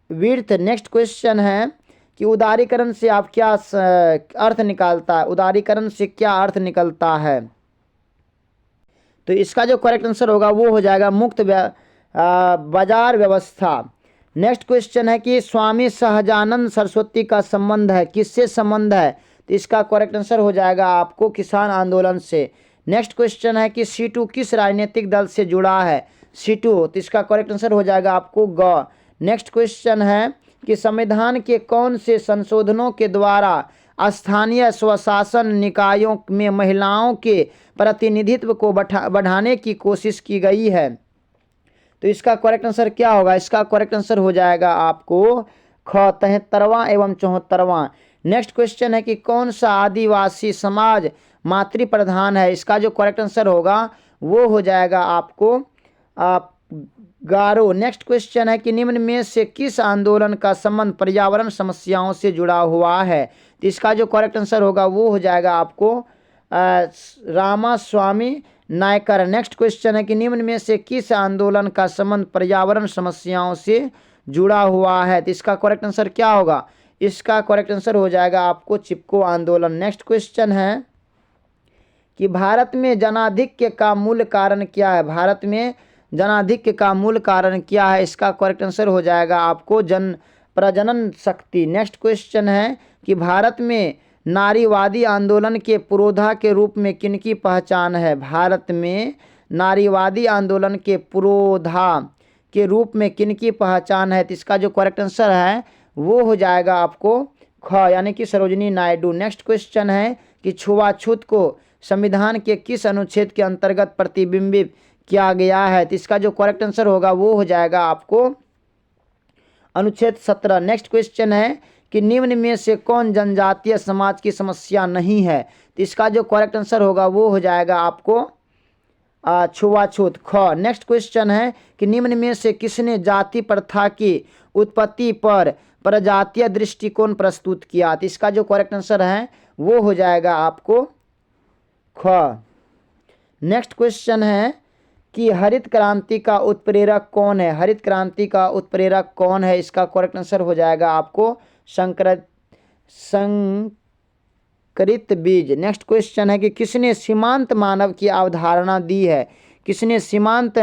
विर्थ। नेक्स्ट क्वेश्चन है कि उदारीकरण से आप क्या अर्थ निकालता है? उदारीकरण से क्या अर्थ निकलता है? तो इसका जो करेक्ट आंसर होगा वो हो जाएगा मुक्त बाजार व्यवस्था। नेक्स्ट क्वेश्चन है कि स्वामी सहजानंद सरस्वती का संबंध है, किससे संबंध है? तो इसका करेक्ट आंसर हो जाएगा आपको किसान आंदोलन से। नेक्स्ट क्वेश्चन है कि सीटू किस राजनीतिक दल से जुड़ा है? सीटू, तो इसका करेक्ट आंसर हो जाएगा आपको ग। नेक्स्ट क्वेश्चन है कि संविधान के कौन से संशोधनों के द्वारा स्थानीय स्वशासन निकायों में महिलाओं के प्रतिनिधित्व को बढ़ाने की कोशिश की गई है? तो इसका करेक्ट आंसर क्या होगा? इसका करेक्ट आंसर हो जाएगा आपको ख 73वां एवं 74वां। नेक्स्ट क्वेश्चन है कि कौन सा आदिवासी समाज मातृ प्रधान है? इसका जो करेक्ट आंसर होगा वो हो जाएगा आपको गारो। नेक्स्ट क्वेश्चन है कि निम्न में से किस आंदोलन का संबंध पर्यावरण समस्याओं से जुड़ा हुआ है? तो इसका जो करेक्ट आंसर होगा वो हो जाएगा आपको रामास्वामी नायकर। नेक्स्ट क्वेश्चन है कि निम्न में से किस आंदोलन का संबंध पर्यावरण समस्याओं से जुड़ा हुआ है? तो इसका करेक्ट आंसर क्या होगा? इसका करेक्ट आंसर हो जाएगा आपको चिपको आंदोलन। नेक्स्ट क्वेश्चन है कि भारत में जनाधिक्य का मूल कारण क्या है? भारत में जनाधिक्य का मूल कारण क्या है? इसका करेक्ट आंसर हो जाएगा आपको प्रजनन शक्ति। नेक्स्ट क्वेश्चन है कि भारत में नारीवादी आंदोलन के पुरोधा के रूप में किनकी पहचान है? भारत में नारीवादी आंदोलन के पुरोधा के रूप में किनकी पहचान है? तो इसका जो करेक्ट आंसर है वो हो जाएगा आपको ख, यानी कि सरोजिनी नायडू। नेक्स्ट क्वेश्चन है कि छुआछूत को संविधान के किस अनुच्छेद के अंतर्गत प्रतिबिंबित किया गया है? तो इसका जो करेक्ट आंसर होगा वो हो जाएगा आपको अनुच्छेद 17। नेक्स्ट क्वेश्चन है कि निम्न में से कौन जनजातीय समाज की समस्या नहीं है? तो इसका जो करेक्ट आंसर होगा वो हो जाएगा आपको छुआछूत, ख। नेक्स्ट क्वेश्चन है कि निम्न में से किसने जाति प्रथा की उत्पत्ति पर प्रजातीय दृष्टिकोण प्रस्तुत किया? तो इसका जो करेक्ट आंसर है वो हो जाएगा आपको ख। नेक्स्ट क्वेश्चन है कि हरित क्रांति का उत्प्रेरक कौन है? हरित क्रांति का उत्प्रेरक कौन है? इसका करेक्ट आंसर हो जाएगा आपको संकरित बीज। नेक्स्ट क्वेश्चन है कि किसने सीमांत मानव की अवधारणा दी है? किसने सीमांत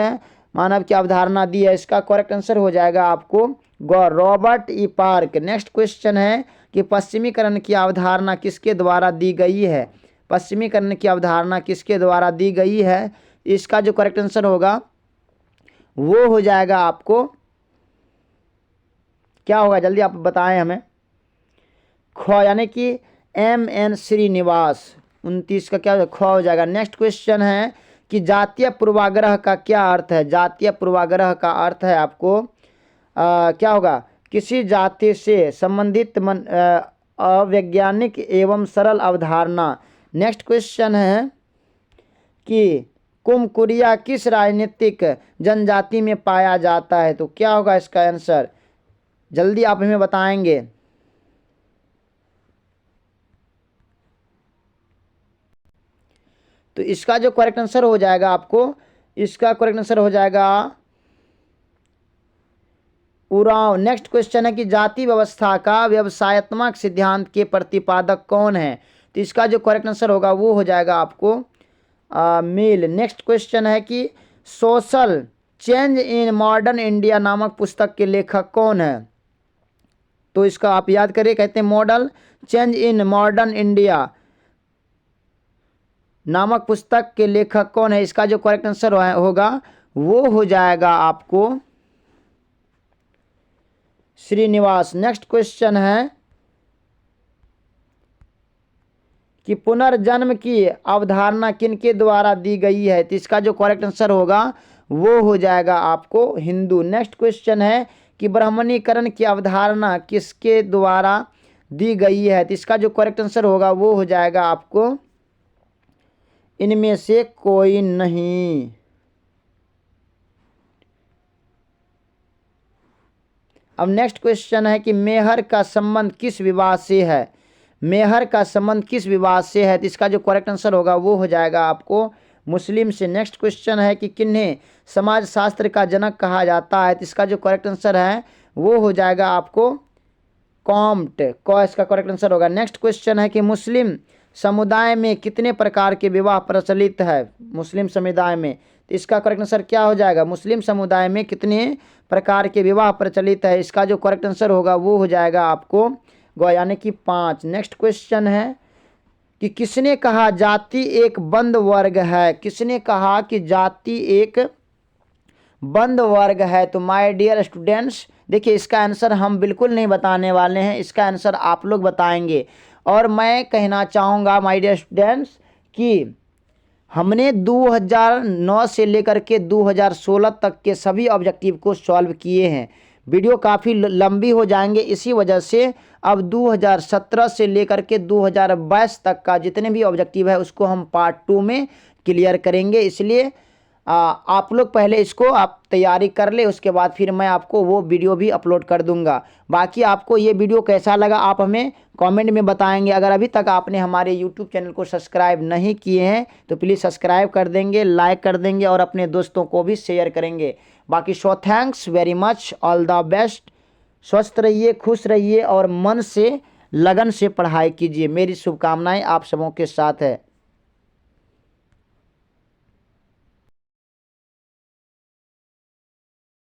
मानव की अवधारणा दी है? इसका करेक्ट आंसर हो जाएगा आपको Robert E park. Next question है कि पश्चिमीकरण की अवधारणा किसके द्वारा दी गई है? पश्चिमीकरण की अवधारणा किसके द्वारा दी गई है? इसका जो करेक्ट आंसर होगा वो हो जाएगा आपको क्या होगा? जल्दी आप बताएं हमें। ख, यानी कि MN श्रीनिवास। 29 का क्या ख हो जाएगा। नेक्स्ट क्वेश्चन है कि जातीय पूर्वाग्रह का क्या अर्थ है? जातीय पूर्वाग्रह का अर्थ है आपको क्या होगा? किसी जाति से संबंधित अवैज्ञानिक एवं सरल अवधारणा। नेक्स्ट क्वेश्चन है कि कुमकुरिया किस राजनीतिक जनजाति में पाया जाता है? तो क्या होगा इसका आंसर? जल्दी आप हमें बताएंगे। तो इसका जो करेक्ट आंसर हो जाएगा आपको, इसका करेक्ट आंसर हो जाएगा उरांव। नेक्स्ट क्वेश्चन है कि जाति व्यवस्था का व्यवसायत्मक सिद्धांत के प्रतिपादक कौन है? तो इसका जो करेक्ट आंसर होगा वो हो जाएगा आपको मिल। नेक्स्ट क्वेश्चन है कि social change in modern India नामक पुस्तक के लेखक कौन है? तो इसका आप याद करिए, कहते हैं model change in modern India नामक पुस्तक के लेखक कौन है? इसका जो करेक्ट आंसर होगा वो हो जाएगा आपको श्रीनिवास। नेक्स्ट क्वेश्चन है कि पुनर्जन्म की अवधारणा किनके द्वारा दी गई है? तो इसका जो करेक्ट आंसर होगा वो हो जाएगा आपको हिंदू। नेक्स्ट क्वेश्चन है कि ब्राह्मणीकरण की अवधारणा किसके द्वारा दी गई है? तो इसका जो करेक्ट आंसर होगा वो हो जाएगा आपको इनमें से कोई नहीं। अब नेक्स्ट क्वेश्चन है कि मेहर का संबंध किस विवाद से है? मेहर का संबंध किस विवाद से है? तो इसका जो करेक्ट आंसर होगा वो हो जाएगा आपको मुस्लिम से। नेक्स्ट क्वेश्चन है कि किन्हें समाजशास्त्र का जनक कहा जाता है? तो इसका जो करेक्ट आंसर है वो हो जाएगा आपको कॉम्ट। इसका करेक्ट आंसर होगा। नेक्स्ट क्वेश्चन है कि मुस्लिम समुदाय में कितने प्रकार के विवाह प्रचलित है? मुस्लिम समुदाय में, तो इसका करेक्ट आंसर क्या हो जाएगा? मुस्लिम समुदाय में कितने प्रकार के विवाह प्रचलित है? इसका जो करेक्ट आंसर होगा वो हो जाएगा आपको यानी कि 5। नेक्स्ट क्वेश्चन है कि किसने कहा जाति एक बंद वर्ग है? किसने कहा कि जाति एक बंद वर्ग है? तो माय डियर स्टूडेंट्स, देखिए इसका आंसर हम बिल्कुल नहीं बताने वाले हैं, इसका आंसर आप लोग बताएंगे। और मैं कहना चाहूँगा माय डियर स्टूडेंट्स कि हमने 2009 से लेकर के 2016 तक के सभी ऑब्जेक्टिव को सॉल्व किए हैं। वीडियो काफ़ी लंबी हो जाएंगे, इसी वजह से अब 2017 से लेकर के 2022 तक का जितने भी ऑब्जेक्टिव है उसको हम पार्ट 2 में क्लियर करेंगे। इसलिए आप लोग पहले इसको आप तैयारी कर ले, उसके बाद फिर मैं आपको वो वीडियो भी अपलोड कर दूंगा। बाकी आपको ये वीडियो कैसा लगा आप हमें कमेंट में बताएंगे। अगर अभी तक आपने हमारे यूट्यूब चैनल को सब्सक्राइब नहीं किए हैं तो प्लीज़ सब्सक्राइब कर देंगे, लाइक कर देंगे और अपने दोस्तों को भी शेयर करेंगे। बाकी so thanks very much, all the best. स्वस्थ रहिए, खुश रहिए और मन से लगन से पढ़ाई कीजिए। मेरी शुभकामनाएं आप सबों के साथ है।